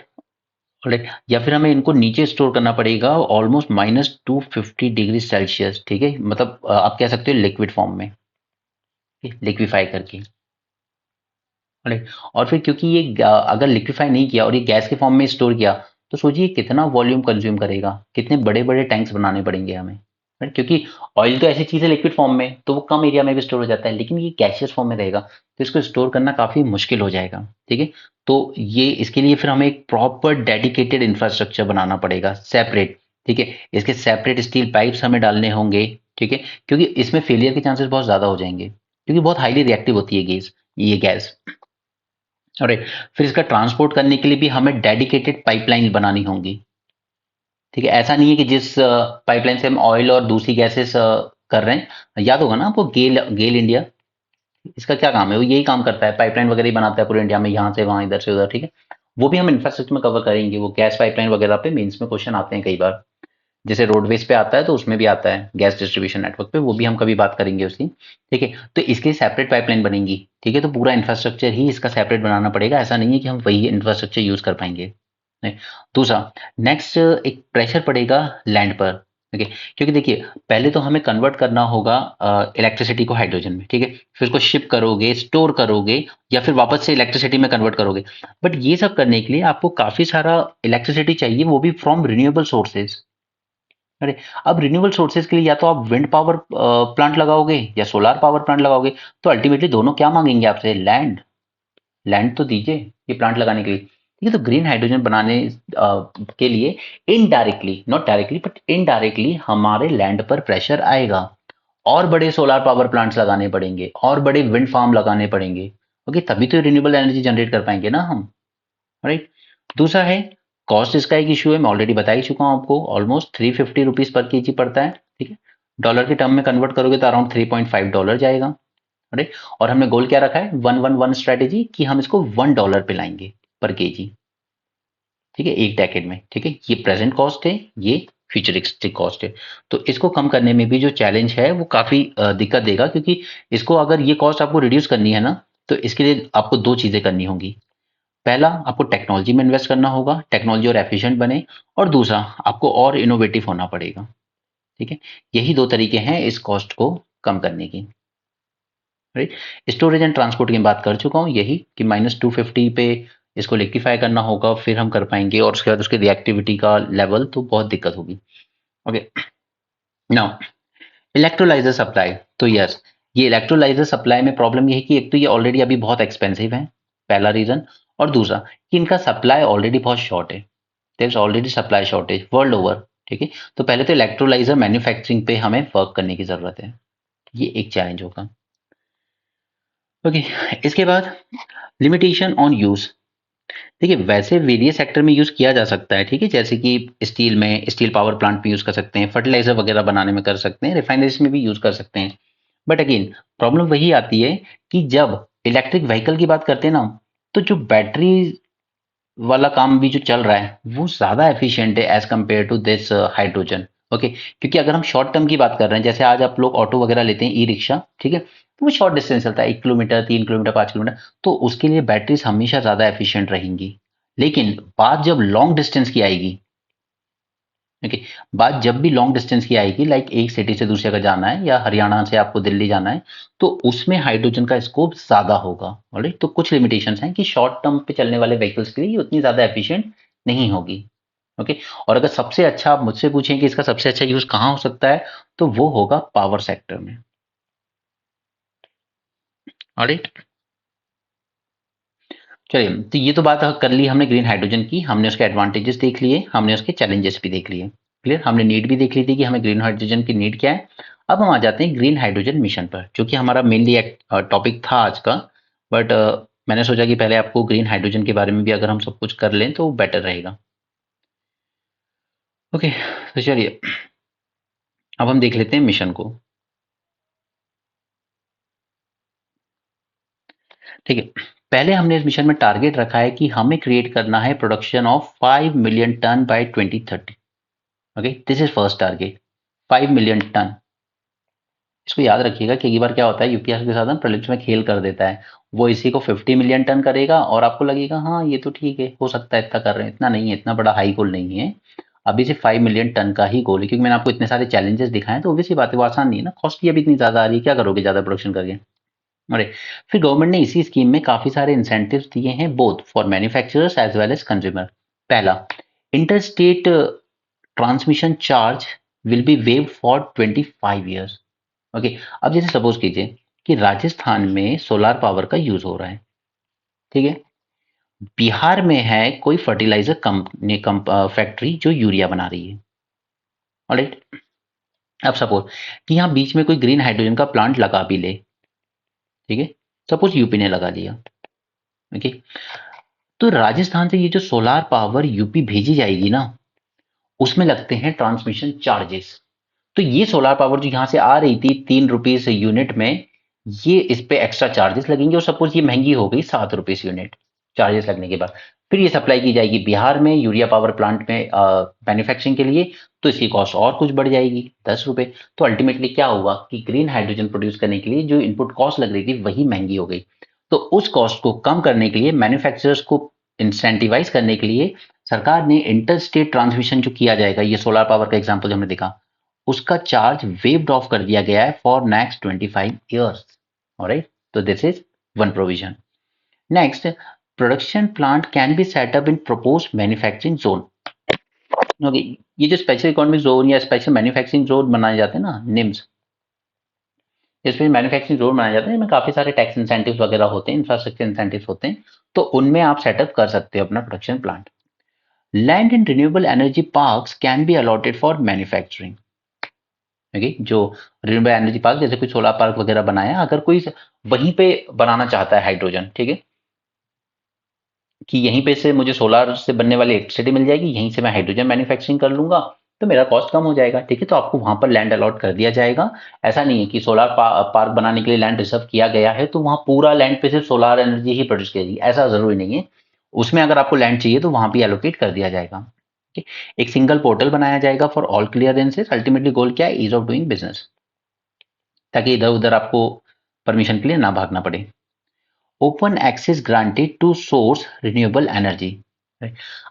ऑलराइट। या फिर हमें इनको नीचे स्टोर करना पड़ेगा ऑलमोस्ट -250 डिग्री सेल्सियस। ठीक है, मतलब आप कह सकते हो लिक्विड फॉर्म में, लिक्विफाई करके। राइट। और फिर क्योंकि ये अगर लिक्विफाई नहीं किया और ये गैस के फॉर्म में स्टोर किया, तो सोचिए कितना वॉल्यूम कंज्यूम करेगा, कितने बड़े बड़े टैंक्स बनाने पड़ेंगे हमें। राइट। क्योंकि ऑयल तो ऐसी चीज है लिक्विड फॉर्म में, तो वो कम एरिया में भी स्टोर हो जाता है, लेकिन ये गैसियस फॉर्म में रहेगा, तो इसको स्टोर करना काफी मुश्किल हो जाएगा। ठीक है। तो ये इसके लिए फिर हमें एक प्रॉपर डेडिकेटेड इंफ्रास्ट्रक्चर बनाना पड़ेगा सेपरेट। ठीक है। इसके सेपरेट स्टील पाइप्स हमें डालने होंगे। ठीक है। क्योंकि इसमें फेलियर के चांसेस बहुत ज्यादा हो जाएंगे, क्योंकि बहुत हाईली रिएक्टिव होती है ये गैस। राइट। फिर इसका ट्रांसपोर्ट करने के लिए भी हमें डेडिकेटेड पाइपलाइन बनानी होंगी। ठीक है, ऐसा नहीं है कि जिस पाइपलाइन से हम ऑयल और दूसरी गैसेस कर रहे हैं, याद होगा ना आपको गेल गेल इंडिया, इसका क्या काम है, वो यही काम करता है, पाइपलाइन वगैरह ही बनाता है पूरे इंडिया में, यहाँ से वहां इधर से उधर। ठीक है। वो भी हम इंफ्रास्ट्रक्चर में कवर करेंगे, वो गैस पाइपलाइन वगैरह पे मेंस में क्वेश्चन आते हैं कई बार, जैसे रोडवेज पे आता है तो उसमें भी आता है गैस डिस्ट्रीब्यूशन नेटवर्क पे, वो भी हम कभी बात करेंगे उसकी। ठीक है। तो इसके सेपरेट पाइपलाइन बनेंगी। ठीक है। तो पूरा इंफ्रास्ट्रक्चर ही इसका सेपरेट बनाना पड़ेगा, ऐसा नहीं है कि हम वही इंफ्रास्ट्रक्चर यूज कर पाएंगे। नहीं। दूसरा, नेक्स्ट एक प्रेशर पड़ेगा लैंड पर। ओके। क्योंकि देखिए पहले तो हमें कन्वर्ट करना होगा इलेक्ट्रिसिटी को हाइड्रोजन में। ठीक है। फिर उसको शिप करोगे, स्टोर करोगे, या फिर वापस से इलेक्ट्रिसिटी में कन्वर्ट करोगे। बट ये सब करने के लिए आपको काफी सारा इलेक्ट्रिसिटी चाहिए, वो भी फ्रॉम रिन्यूएबल सोर्सेज। अरे, अब रिन्यूएबल सोर्सेज के लिए या तो आप विंड पावर प्लांट लगाओगे या सोलार पावर प्लांट लगाओगे, तो अल्टीमेटली दोनों क्या मांगेंगे आपसे, लैंड। लैंड तो दीजिए ये प्लांट लगाने के लिए। ठीक है। तो ग्रीन हाइड्रोजन बनाने के लिए indirectly, not directly but indirectly हमारे लैंड पर प्रेशर आएगा, और बड़े सोलार पावर प्लांट्स लगाने पड़ेंगे, और बड़े विंड फार्म लगाने पड़ेंगे। ओके, तभी तो रिन्यूएबल एनर्जी जनरेट कर पाएंगे ना हम। राइट। दूसरा है कॉस्ट, इसका एक इशू है, मैं ऑलरेडी बता ही चुका हूं आपको, ऑलमोस्ट 350 रुपीज पर केजी पड़ता है। ठीक है। डॉलर के टर्म में कन्वर्ट करोगे तो अराउंड $3.5 जाएगा। राइट। और हमने गोल क्या रखा है, 1-1-1 स्ट्रेटेजी, कि हम इसको $1 पे लाएंगे पर केजी। ठीक है, एक डेकेड में। ठीक है, ये प्रेजेंट कॉस्ट है, ये फ्यूचरिस्टिक कॉस्ट है। तो इसको कम करने में भी जो चैलेंज है वो काफी दिक्कत देगा, क्योंकि इसको अगर ये कॉस्ट आपको रिड्यूस करनी है ना, तो इसके लिए आपको दो चीजें करनी होंगी। पहला, आपको टेक्नोलॉजी में इन्वेस्ट करना होगा, टेक्नोलॉजी और एफिशिएंट बने। और दूसरा, आपको और इनोवेटिव होना पड़ेगा। ठीक है। यही दो तरीके हैं इस कॉस्ट को कम करने की। राइट। स्टोरेज एंड ट्रांसपोर्ट की बात कर चुका हूँ, यही कि -250 पे इसको लिक्विफाई करना होगा, फिर हम कर पाएंगे, और उसके बाद उसकी रिएक्टिविटी का लेवल तो बहुत दिक्कत होगी। ओके। Now electrolyser supply. तो यस, ये इलेक्ट्रोलाइजर सप्लाई में प्रॉब्लम ये है कि एक तो ये ऑलरेडी अभी बहुत एक्सपेंसिव है, पहला रीजन। और दूसरा कि इनका सप्लाई ऑलरेडी बहुत शॉर्ट है, there is already supply shortage world over. ठीक है। तो पहले तो इलेक्ट्रोलाइजर मैन्युफैक्चरिंग पे हमें वर्क करने की जरूरत है, ये एक चैलेंज होगा। ओके। इसके बाद लिमिटेशन ऑन यूज। देखिए वैसे वेरियस सेक्टर में यूज़ किया जा सकता है, ठीक है? जैसे कि स्टील में, स्टील पावर प्लांट में यूज़ कर सकते हैं, फर्टिलाइज़र वगैरह बनाने में कर सकते हैं, रिफाइनरीज़ में भी यूज़ कर सकते हैं। बट अगेन प्रॉब्लम वही आती है कि जब इलेक्ट्रिक व्हीकल की बात करते हैं ना, तो जो बैटरी वाला काम भी जो चल रहा है, वो ज़्यादा एफिशिएंट है as compare to this hydrogen. Okay, क्योंकि अगर हम शॉर्ट टर्म की बात कर रहे हैं, जैसे आज आप लोग ऑटो वगैरह लेते हैं, ई-रिक्शा, ठीक है? तो वो शॉर्ट डिस्टेंस चलता है, 1 किलोमीटर, 3 किलोमीटर, 5 किलोमीटर, तो उसके लिए बैटरीज़ हमेशा ज़्यादा एफिशिएंट रहेंगी। लेकिन बात जब लॉन्ग डिस्टेंस की आएगी, ओके, बात जब भी लॉन्ग डिस्टेंस की आएगी, लाइक एक सिटी से दूसरे का जाना है या हरियाणा से आपको दिल्ली जाना है, तो उसमें हाइड्रोजन का स्कोप ज़्यादा होगा। ऑलराइट, तो कुछ लिमिटेशंस हैं कि शॉर्ट टर्म पे चलने वाले व्हीकल्स के लिए ये उतनी ज़्यादा एफिशिएंट नहीं होगी। ओके, और अगर सबसे अच्छा आप मुझसे पूछें कि इसका सबसे अच्छा यूज़ कहाँ हो सकता है, तो वो होगा पावर सेक्टर में। ऑलराइट, चलिए, तो ये तो बात कर ली हमने ग्रीन हाइड्रोजन की, हमने उसके एडवांटेजेस देख लिए, हमने उसके चैलेंजेस भी देख लिए। क्लियर, हमने नीड भी देख ली थी कि हमें ग्रीन हाइड्रोजन की नीड क्या है। अब हम आ जाते हैं ग्रीन हाइड्रोजन मिशन पर, जो कि हमारा मेनली टॉपिक था आज का। बट मैंने सोचा कि पहले आपको ग्रीन हाइड्रोजन के बारे में भी अगर हम सब कुछ कर लें तो बेटर रहेगा। ओके, तो चलिए अब हम देख लेते हैं मिशन को। ठीक है, पहले हमने इस मिशन में टारगेट रखा है कि हमें क्रिएट करना है production of 5 million ton by 2030। Okay, this is first target, 5 million ton. इसको याद रखिएगा कि एक बार क्या होता है, यूपीएससी के साथ ना प्रीलिम्स में खेल कर देता है। वो इसी को 50 मिलियन टन करेगा और आपको लगेगा हाँ ये तो ठीक है, हो सकता है इतना कर रहे हैं, इतना नहीं है, इतना बड़ा हाई गोल नहीं है। अभी से 5 मिलियन टन का ही गोल है, क्योंकि मैंने आपको इतने सारे चैलेंजेस दिखाए, तो obvious सी बात है वो आसान नहीं है ना, कॉस्ट भी अभी इतनी ज्यादा आ रही है, क्या करोगे ज्यादा प्रोडक्शन करके। अरे, फिर गवर्नमेंट ने इसी स्कीम में काफी सारे इंसेंटिव्स दिए हैं, both for manufacturers as well as consumer. पहला, inter state transmission charge will be waived for 25 years. Okay, अब जैसे सपोज कीजिए कि राजस्थान में सोलार पावर का यूज हो रहा है, ठीक है? बिहार में है कोई फर्टिलाइजर कंपनी फैक्ट्री जो यूरिया बना रही है। ऑलराइट, अब सपोज कि यहाँ बीच में कोई ग्रीन हाइड्रोजन का प्लांट लगा भी ले, ठीक है? सपोज यूपी ने लगा लिया। ओके, तो राजस्थान से ये जो सोलार पावर यूपी भेजी जाएगी ना, उसमें लगते हैं ट्रांसमिशन चार्जेस। तो ये सोलार पावर जो यहाँ से आ रही थी 3 रुपीज यूनिट में, ये इस पे एक्स्ट्रा चार्जेस लगेंगे, और सपोज ये महंगी हो गई 7 रुपीज यूनिट, चार्जेस लगने के बाद फिर ये सप्लाई की जाएगी बिहार में यूरिया पावर प्लांट में मैन्युफैक्चरिंग के लिए, तो इसकी कॉस्ट और कुछ बढ़ जाएगी 10 रुपए। तो अल्टीमेटली क्या हुआ कि ग्रीन हाइड्रोजन प्रोड्यूस करने के लिए जो इनपुट कॉस्ट लग रही थी वही महंगी हो गई। तो उस कॉस्ट को कम करने के लिए, मैन्युफैक्चरर्स को इंसेंटिवाइज करने के लिए, सरकार ने इंटर स्टेट ट्रांसमिशन जो किया जाएगा, ये सोलार पावर का एग्जाम्पल जो हमने देखा, उसका चार्ज वेव्ड ऑफ कर दिया गया है फॉर नेक्स्ट 25 ईयर्स। ऑलराइट, तो this is one provision. Next, production plant can be set up in propose manufacturing zone. Okay, ये जो स्पेशल इकोनॉमिक जोन या स्पेशल मैन्युफैक्चरिंग जोन बनाए जाते हैं ना, निम्स, इसमें मैन्युफैक्चरिंग जोन बनाए जाते हैं, इनमें काफी सारे टैक्स इंसेंटिव्स वगैरह होते हैं, इंफ्रास्ट्रक्चर इंसेंटिव्स होते हैं, तो उनमें आप सेटअप कर सकते हो अपना production plant. Land in renewable energy parks can be allotted for manufacturing. Okay, जो रिन्यूएबल एनर्जी पार्क, जैसे कोई सोलर पार्क वगैरह बनाया, अगर कोई वहीं पे बनाना चाहता है हाइड्रोजन, ठीक है, कि यहीं पे से मुझे सोलार से बनने वाली इलेक्ट्रिसिटी मिल जाएगी, यहीं से मैं हाइड्रोजन मैन्युफैक्चरिंग कर लूंगा, तो मेरा कॉस्ट कम हो जाएगा, ठीक है? तो आपको वहां पर लैंड अलॉट कर दिया जाएगा। ऐसा नहीं है कि सोलार पार्क बनाने के लिए लैंड रिजर्व किया गया है तो वहां पूरा लैंड पे सिर्फ सोलार एनर्जी ही प्रोड्यूस करेगी, ऐसा जरूरी नहीं है। उसमें अगर आपको लैंड चाहिए तो वहां भी एलोकेट कर दिया जाएगा। ठीक? एक सिंगल पोर्टल बनाया जाएगा फॉर ऑल क्लियरेंसेस। अल्टीमेटली गोल क्या है? ईज ऑफ डूइंग बिजनेस, ताकि इधर उधर आपको परमिशन के लिए ना भागना पड़े। Open access granted to source renewable energy.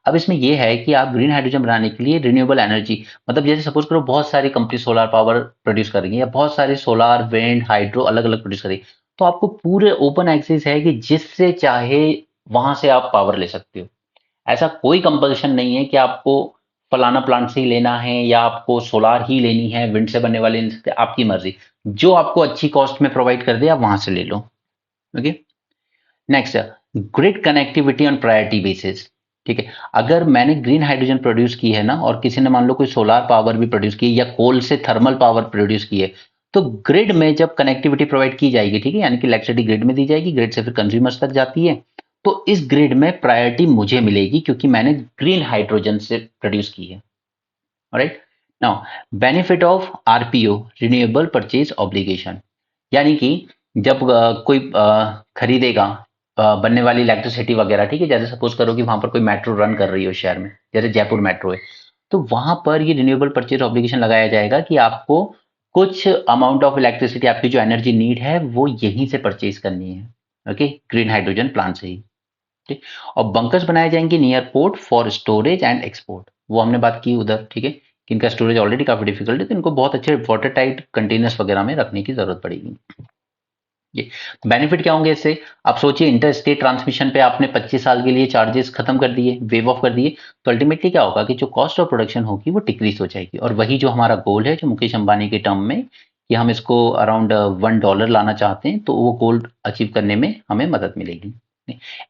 अब इसमें यह है कि आप ग्रीन हाइड्रोजन बनाने के लिए रिन्यूएबल एनर्जी, मतलब जैसे सपोज करो बहुत सारी कंपनी सोलार पावर प्रोड्यूस कर रही है, या बहुत सारे सोलार विंड हाइड्रो अलग अलग प्रोड्यूस कर रही है, तो आपको पूरे ओपन एक्सेस है कि जिससे चाहे वहां से आप पावर ले सकते हो। ऐसा कोई कंपल्शन नहीं है कि आपको फलाना प्लांट से ही लेना है या आपको सोलार ही लेनी है, विंड से बनने वाले नहीं सकते, आपकी मर्जी। जो आपको अच्छी कॉस्ट में प्रोवाइड कर दे आप वहां से ले लो। Okay, next, grid connectivity on priority basis. ठीक है, अगर मैंने ग्रीन हाइड्रोजन प्रोड्यूस की है ना, और किसी ने मान लो कोई सोलार पावर भी प्रोड्यूस की है या कोल से थर्मल पावर प्रोड्यूस की है, तो ग्रिड में जब कनेक्टिविटी प्रोवाइड की जाएगी, ठीक है, यानी कि इलेक्ट्रिसिटी ग्रिड में दी जाएगी, ग्रिड से फिर कंज्यूमर्स तक जाती है, तो इस ग्रिड में प्रायोरिटी मुझे मिलेगी क्योंकि मैंने ग्रीन हाइड्रोजन से प्रोड्यूस की है। Alright, now benefit of RPO, renewable purchase obligation, यानी कि जब कोई खरीदेगा बनने वाली इलेक्ट्रिसिटी वगैरह, ठीक है, जैसे सपोज करो कि वहां पर कोई मेट्रो रन कर रही हो शहर में, जैसे जयपुर मेट्रो है, तो वहां पर ये रिन्यूएबल परचेज ऑब्लिगेशन लगाया जाएगा कि आपको कुछ अमाउंट ऑफ इलेक्ट्रिसिटी, आपकी जो एनर्जी नीड है वो यहीं से परचेज करनी है, ओके, ग्रीन हाइड्रोजन प्लांट से ही, ठीक। और बंकर्स बनाए जाएंगे near port for storage and export, वो हमने बात की उधर, ठीक है, कि इनका स्टोरेज ऑलरेडी काफी डिफिकल्ट है, तो इनको बहुत अच्छे वाटर टाइट कंटेनर्स वगैरह में रखने की जरूरत पड़ेगी। ये बेनिफिट क्या होंगे इससे? आप सोचिए, इंटर स्टेट ट्रांसमिशन पे आपने 25 साल के लिए चार्जेस खत्म कर दिए, वेव ऑफ कर दिए, तो अल्टीमेटली क्या होगा कि जो कॉस्ट ऑफ प्रोडक्शन होगी वो डिक्रीज हो जाएगी, और वही जो हमारा गोल है जो मुकेश अंबानी के टर्म में कि हम इसको अराउंड $1 लाना चाहते हैं, तो वो गोल अचीव करने में हमें मदद मिलेगी।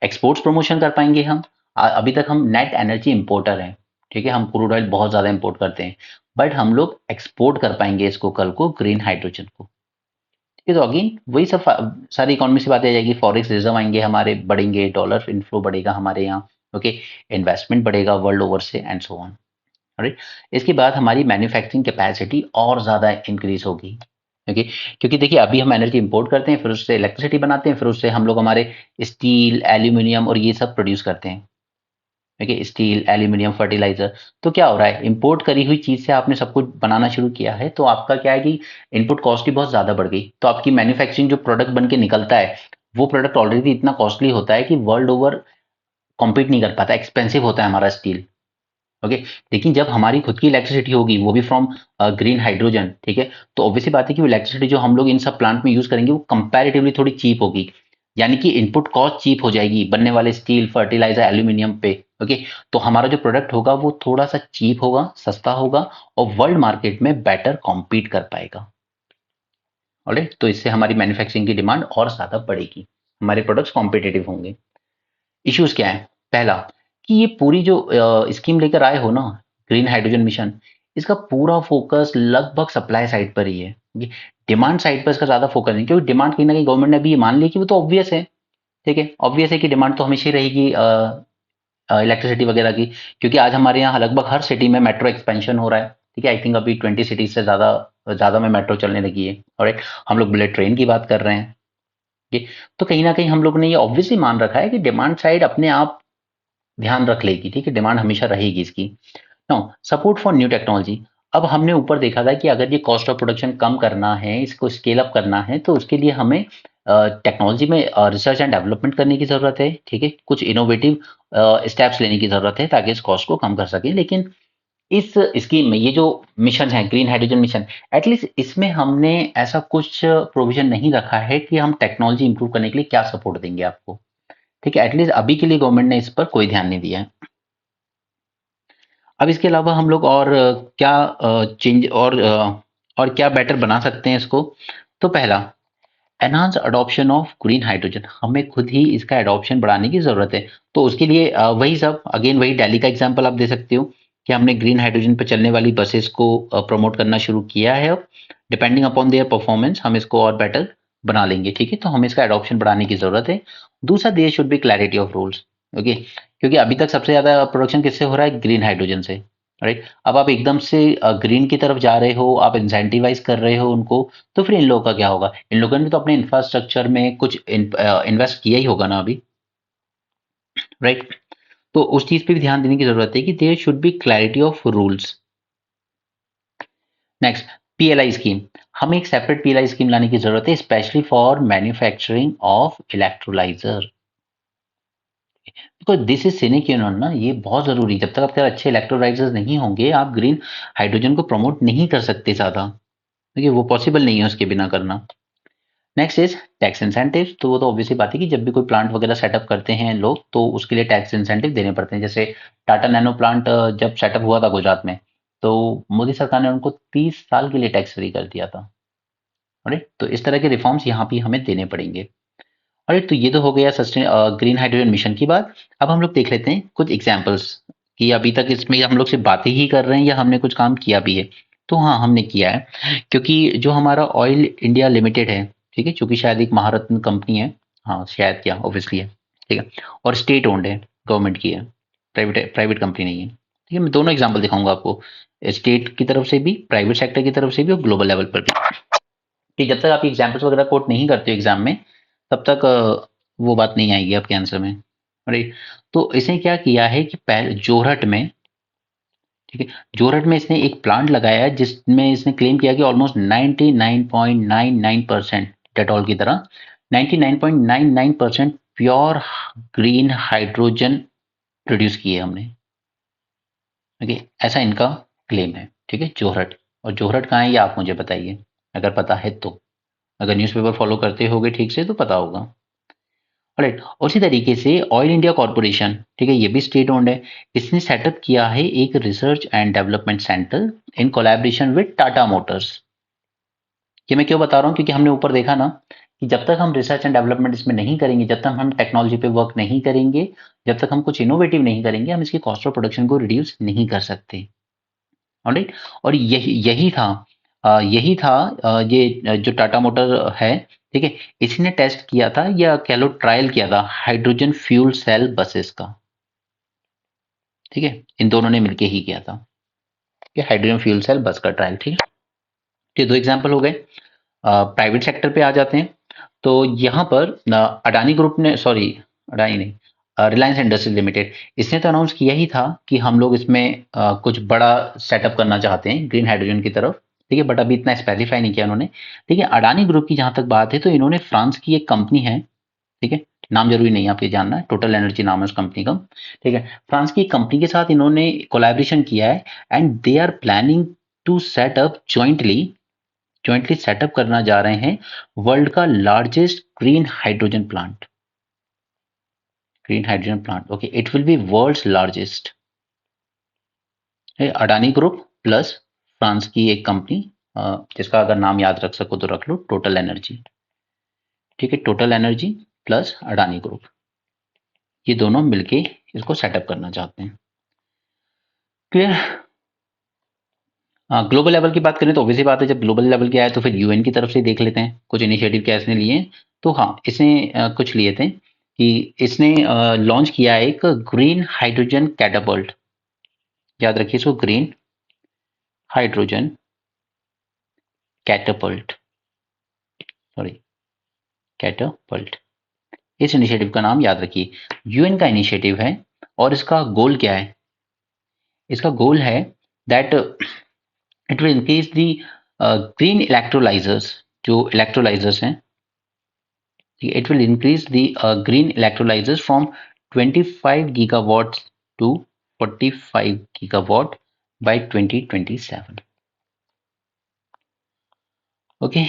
एक्सपोर्ट्स प्रमोशन कर पाएंगे हम। अभी तक हम नेट एनर्जी इंपोर्टर हैं, ठीक है, हम क्रूड ऑयल बहुत ज्यादा इंपोर्ट करते हैं, बट हम लोग एक्सपोर्ट कर पाएंगे इसको कल को, ग्रीन हाइड्रोजन को, ठीक है। तो अगेन वही सब सारी इकोनॉमी से बातें आ जाएगी, फॉरेक्स रिजर्व आएंगे हमारे, बढ़ेंगे, डॉलर इनफ्लो बढ़ेगा हमारे यहाँ, ओके, इन्वेस्टमेंट बढ़ेगा वर्ल्ड ओवर से एंड सो ऑन, राइट। इसके बाद हमारी मैन्युफैक्चरिंग कैपेसिटी और ज्यादा इंक्रीज होगी, क्योंकि क्योंकि देखिए अभी हम एनर्जी इंपोर्ट करते हैं, फिर उससे इलेक्ट्रिसिटी बनाते हैं, फिर उससे हम लोग हमारे स्टील, एल्यूमिनियम और ये सब प्रोड्यूस करते हैं, देखिए स्टील, एल्यूमिनियम, फर्टिलाइजर। तो क्या हो रहा है, इंपोर्ट करी हुई चीज से आपने सब कुछ बनाना शुरू किया है, तो आपका क्या है कि इनपुट कॉस्ट ही बहुत ज्यादा बढ़ गई, तो आपकी मैन्युफैक्चरिंग जो प्रोडक्ट बन के निकलता है, वो प्रोडक्ट ऑलरेडी इतना कॉस्टली होता है कि वर्ल्ड ओवर कॉम्पीट नहीं कर पाता, एक्सपेंसिव होता है हमारा स्टील, ओके। लेकिन जब हमारी खुद की इलेक्ट्रिसिटी होगी, वो भी फ्रॉम ग्रीन हाइड्रोजन, ठीक है, तो ऑब्वियसली बात है कि वो इलेक्ट्रिसिटी जो हम लोग इन सब प्लांट में यूज करेंगे वो कंपैरेटिवली थोड़ी चीप होगी, यानी कि इनपुट कॉस्ट चीप हो जाएगी बनने वाले स्टील, फर्टिलाइजर, एल्यूमिनियम पे, ओके। तो हमारा जो प्रोडक्ट होगा वो थोड़ा सा चीप होगा, सस्ता होगा, और वर्ल्ड मार्केट में बेटर कॉम्पीट कर पाएगा, ऑलराइट। तो इससे हमारी मैन्युफैक्चरिंग की डिमांड और ज्यादा बढ़ेगी, हमारे प्रोडक्ट्स कॉम्पिटेटिव होंगे। इश्यूज क्या है? पहला, कि ये पूरी जो स्कीम लेकर आए हो ना, ग्रीन हाइड्रोजन मिशन, इसका पूरा फोकस लगभग सप्लाई साइड पर ही है, डिमांड साइड पर इसका ज्यादा फोकस नहीं, क्योंकि डिमांड कहीं ना कहीं गवर्नमेंट ने अभी ये मान लिया कि वो तो ऑब्वियस है, ठीक है, ऑब्वियस है कि डिमांड तो हमेशा ही रहेगी इलेक्ट्रिसिटी वगैरह की, क्योंकि आज हमारे यहाँ लगभग हर सिटी में मेट्रो एक्सपेंशन हो रहा है, ठीक है, आई थिंक अभी 20 सिटीज से ज्यादा ज्यादा में मेट्रो चलने लगी है, ऑलराइट। हम लोग बुलेट ट्रेन की बात कर रहे हैं, ठीक है। तो कहीं ना कहीं हम लोग ने ये ऑब्वियसली मान रखा है कि डिमांड साइड अपने आप ध्यान रख लेगी, ठीक है, डिमांड हमेशा रहेगी इसकी। Now support for new technology, अब हमने ऊपर देखा था कि अगर ये कॉस्ट ऑफ प्रोडक्शन कम करना है, इसको स्केल अप करना है, तो उसके लिए हमें टेक्नोलॉजी में रिसर्च एंड डेवलपमेंट करने की जरूरत है, ठीक है, कुछ इनोवेटिव स्टेप्स लेने की जरूरत है ताकि इस कॉस्ट को कम कर सकें। लेकिन इस स्कीम में ये जो मिशन है ग्रीन हाइड्रोजन मिशन, एटलीस्ट इसमें हमने ऐसा कुछ प्रोविजन नहीं रखा है कि हम टेक्नोलॉजी इंप्रूव करने के लिए क्या सपोर्ट देंगे आपको, ठीक है, एटलीस्ट अभी के लिए गवर्नमेंट ने इस पर कोई ध्यान नहीं दिया है। अब इसके अलावा हम लोग और क्या चेंज और क्या बेटर बना सकते हैं इसको? तो पहला, enhance adoption of green hydrogen, हमें खुद ही इसका एडॉप्शन बढ़ाने की जरूरत है। तो उसके लिए वही सब अगेन, वही दिल्ली का एग्जांपल आप दे सकते हो कि हमने ग्रीन हाइड्रोजन पर चलने वाली बसेस को प्रमोट करना शुरू किया है। अब डिपेंडिंग अपॉन देयर परफॉर्मेंस हम इसको और बेटर बना लेंगे, ठीक है, तो हमें इसका एडॉप्शन बढ़ाने की जरूरत है। दूसरा, there should be clarity of rules, okay, क्योंकि अभी तक सबसे ज्यादा प्रोडक्शन किससे हो रहा है? ग्रीन हाइड्रोजन से, राइट। अब आप एकदम से ग्रीन की तरफ जा रहे हो, आप इंसेंटिवाइज कर रहे हो उनको, तो फिर इन लोगों का क्या होगा? इन लोगों ने तो अपने इंफ्रास्ट्रक्चर में कुछ इन्वेस्ट किया ही होगा ना अभी, राइट। तो उस चीज पे भी ध्यान देने की जरूरत है कि there should be clarity of rules. Next, PLI scheme, हमें एक सेपरेट पीएलआई स्कीम लाने की जरूरत है, specially for manufacturing of electrolyser, because this is sine qua non ना, ये बहुत जरूरी है। जब तक आपके अच्छे इलेक्ट्रोलाइजर्स नहीं होंगे, आप ग्रीन हाइड्रोजन को प्रमोट नहीं कर सकते ज्यादा, देखिए वो पॉसिबल नहीं है उसके बिना करना। नेक्स्ट इज टैक्स इंसेंटिव, तो वो तो ऑब्वियसली बात है कि जब भी कोई प्लांट वगैरह सेटअप करते हैं लोग, तो उसके लिए टैक्स इंसेंटिव देने पड़ते हैं। जैसे टाटा नैनो प्लांट जब सेटअप हुआ था गुजरात में, तो मोदी सरकार ने उनको 30 साल के लिए टैक्स फ्री कर दिया था, राइट। तो इस तरह के रिफॉर्म्स यहाँ भी हमें देने पड़ेंगे, राइट। तो ये तो हो गया सस्टेन ग्रीन हाइड्रोजन मिशन की बात। अब हम लोग देख लेते हैं कुछ एग्जाम्पल्स कि अभी तक इसमें हम लोग सिर्फ बातें ही कर रहे हैं या हमने कुछ काम किया भी है। तो हाँ, हमने किया है, क्योंकि जो हमारा ऑयल इंडिया लिमिटेड है, ठीक है, चूंकि शायद एक महारत्न कंपनी है, हाँ शायद क्या ऑब्वियसली है, ठीक है, और स्टेट ओन्ड है, गवर्नमेंट की है, प्राइवेट कंपनी नहीं है। ठीक है, मैं दोनों एग्जांपल दिखाऊंगा आपको, स्टेट की तरफ से भी, प्राइवेट सेक्टर की तरफ से भी और ग्लोबल लेवल पर भी। कि जब तक आप एग्जाम्पल्स वगैरह कोट नहीं करते हो एग्जाम में, तब तक वो बात नहीं आएगी आपके आंसर में। राइट, तो इसने क्या किया है कि पहले जोरहट में, ठीक है, जोरहट में इसने एक प्लांट लगाया है जिसमें इसने क्लेम किया कि ऑलमोस्ट 99.99% डेटॉल की तरह 99.99% प्योर ग्रीन हाइड्रोजन प्रोड्यूस किए हमने। ओके, ऐसा इनका क्लेम है। ठीक है, जोरहट, और जोरहट कहाँ है ये आप मुझे बताइए, अगर पता है तो। अगर न्यूज़पेपर फॉलो करते होगे ठीक से तो पता होगा। राइट, उसी तरीके से ऑयल इंडिया कॉर्पोरेशन, ठीक है, ये भी स्टेट ओन्ड है। इसने सेटअप किया है एक research and development centre in collaboration with Tata Motors. ये मैं क्यों बता रहा हूँ, क्योंकि हमने ऊपर देखा ना कि जब तक हम रिसर्च एंड डेवलपमेंट इसमें नहीं करेंगे, जब तक हम टेक्नोलॉजी पे वर्क नहीं करेंगे, जब तक हम कुछ इनोवेटिव नहीं करेंगे, हम इसकी कॉस्ट ऑफ प्रोडक्शन को रिड्यूस नहीं कर सकते। ऑलराइट, और यही यही था यही था ये जो टाटा मोटर है, ठीक है, इसने टेस्ट किया था या कह लो ट्रायल किया था हाइड्रोजन फ्यूल सेल बसेस का। ठीक है, इन दोनों ने मिलके ही किया था कि हाइड्रोजन फ्यूल सेल बस का ट्रायल। ठीक है, ये दो एग्जांपल हो गए। प्राइवेट सेक्टर पे आ जाते हैं। तो यहाँ पर अडानी ग्रुप ने, सॉरी अडानी नहीं, रिलायंस इंडस्ट्रीज लिमिटेड, इसने तो अनाउंस किया ही था कि हम लोग इसमें कुछ बड़ा सेटअप करना चाहते हैं ग्रीन हाइड्रोजन की तरफ। ठीक है, बट अभी इतना स्पेसिफाई नहीं किया उन्होंने। ठीक है, अडानी ग्रुप की जहां तक बात है तो इन्होंने फ्रांस की एक कंपनी है, ठीक है, नाम जरूरी नहीं है आप ये जानना है, टोटल एनर्जी नाम है उस कंपनी का। ठीक है, फ्रांस की कंपनी के साथ इन्होंने कोलैबोरेशन किया है and they are planning to set up jointly setup करना जा रहे हैं वर्ल्ड का largest green hydrogen plant. Okay, it will be world's largest. Adani group plus France की एक कंपनी, जिसका अगर नाम याद रख सको तो रख लो, टोटल एनर्जी। ठीक है, total energy plus Adani group, ये दोनों मिलके इसको सेटअप करना चाहते हैं। क्लियर। ग्लोबल लेवल की बात करें तो ऑब्वियसली बात है, जब ग्लोबल लेवल की आए तो फिर यूएन की तरफ से देख लेते हैं कुछ इनिशिएटिव क्या इसने लिए हैं। तो हाँ, इसने कुछ लिए थे कि इसने लॉन्च किया है एक ग्रीन हाइड्रोजन कैटापल्ट। याद रखिए इसको, green hydrogen Catapult, sorry Catapult, इस इनिशिएटिव का नाम याद रखिए। यूएन का इनिशिएटिव है और इसका गोल क्या है, इसका गोल है that it will increase the green electrolysers, जो इलेक्ट्रोलाइजर्स हैं, it will increase the green electrolyzers from 25 gigawatts to 45 gigawatt by 2027। Okay,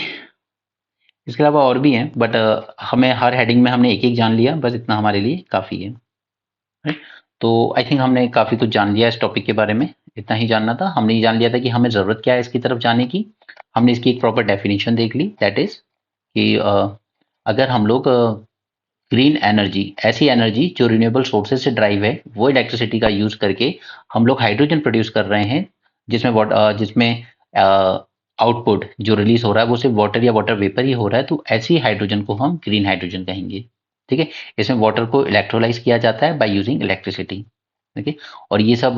इसके अलावा और भी हैं बट हमें हर हेडिंग में हमने एक एक जान लिया, बस इतना हमारे लिए काफ़ी है। राइट, तो आई थिंक हमने काफ़ी कुछ जान लिया इस टॉपिक के बारे में। इतना ही जानना था, हमने ये जान लिया था कि हमें ज़रूरत क्या है इसकी तरफ जाने की। हमने इसकी एक प्रॉपर डेफिनेशन देख ली, दैट इज़ कि अगर हम लोग ग्रीन एनर्जी, ऐसी एनर्जी जो रिन्यूएबल सोर्सेज से ड्राइव है, वो इलेक्ट्रिसिटी का यूज करके हम लोग हाइड्रोजन प्रोड्यूस कर रहे हैं, जिसमें आउटपुट जो रिलीज हो रहा है वो सिर्फ वाटर या वाटर वेपर ही हो रहा है, तो ऐसी हाइड्रोजन को हम ग्रीन हाइड्रोजन कहेंगे। ठीक है, इसमें वाटर को इलेक्ट्रोलाइज किया जाता है बाय यूजिंग इलेक्ट्रिसिटी। ठीक है, और ये सब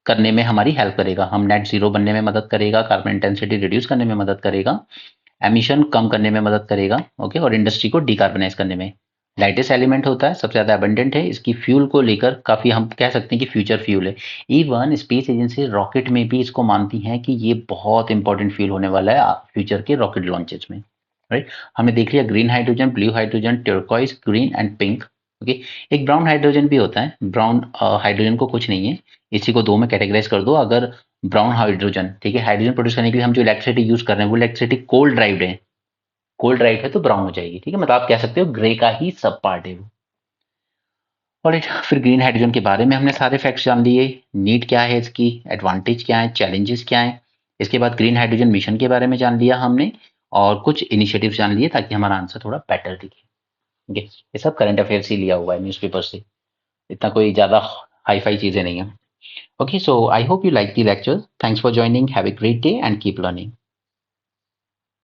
करने में हमारी हेल्प करेगा, हम नेट जीरो बनने में मदद करेगा, कार्बन इंटेंसिटी रिड्यूस करने में मदद करेगा, एमिशन कम करने में मदद करेगा। ओके, और इंडस्ट्री को डिकार्बनाइज करने में। लाइटेस्ट एलिमेंट होता है, सबसे ज़्यादा अबंडेंट है, इसकी फ्यूल को लेकर काफ़ी हम कह सकते हैं कि फ्यूचर फ्यूल है। इवन स्पेस एजेंसी रॉकेट में भी इसको मानती हैं कि ये बहुत इंपॉर्टेंट फ्यूल होने वाला है फ्यूचर के रॉकेट लॉन्चेस में। राइट, हमने देख लिया green hydrogen, blue hydrogen, turquoise, green and pink. Okay, एक ब्राउन हाइड्रोजन भी होता है। ब्राउन हाइड्रोजन को कुछ नहीं है, इसी को दो में कैटेगराइज कर दो। अगर ब्राउन हाइड्रोजन, ठीक है, हाइड्रोजन प्रोड्यूस करने के लिए हम जो इलेक्ट्रिसिटी यूज कर रहे हैं वो इलेक्ट्रिसिटी कोल्ड ड्राइव्ड है, कोल्ड ड्राइव है तो ब्राउन हो जाएगी। ठीक है, मतलब आप कह सकते हो ग्रे का ही सब पार्ट है वो। ऑलराइट, फिर ग्रीन हाइड्रोजन के बारे में हमने सारे फैक्ट्स जान लिए, नीड क्या है इसकी, एडवांटेज क्या है, चैलेंजेस क्या है। इसके बाद ग्रीन हाइड्रोजन मिशन के बारे में जान लिया हमने, और कुछ इनिशिएटिव्स जान लिए ताकि हमारा आंसर थोड़ा बेटर दिखे। ठीक है, ये सब करंट अफेयर्स ही लिया हुआ है न्यूज़पेपर से, इतना कोई ज़्यादा हाई फाई चीज़ें नहीं है। Okay, so I hope you like the lecture. Thanks for joining, have a great day and keep learning.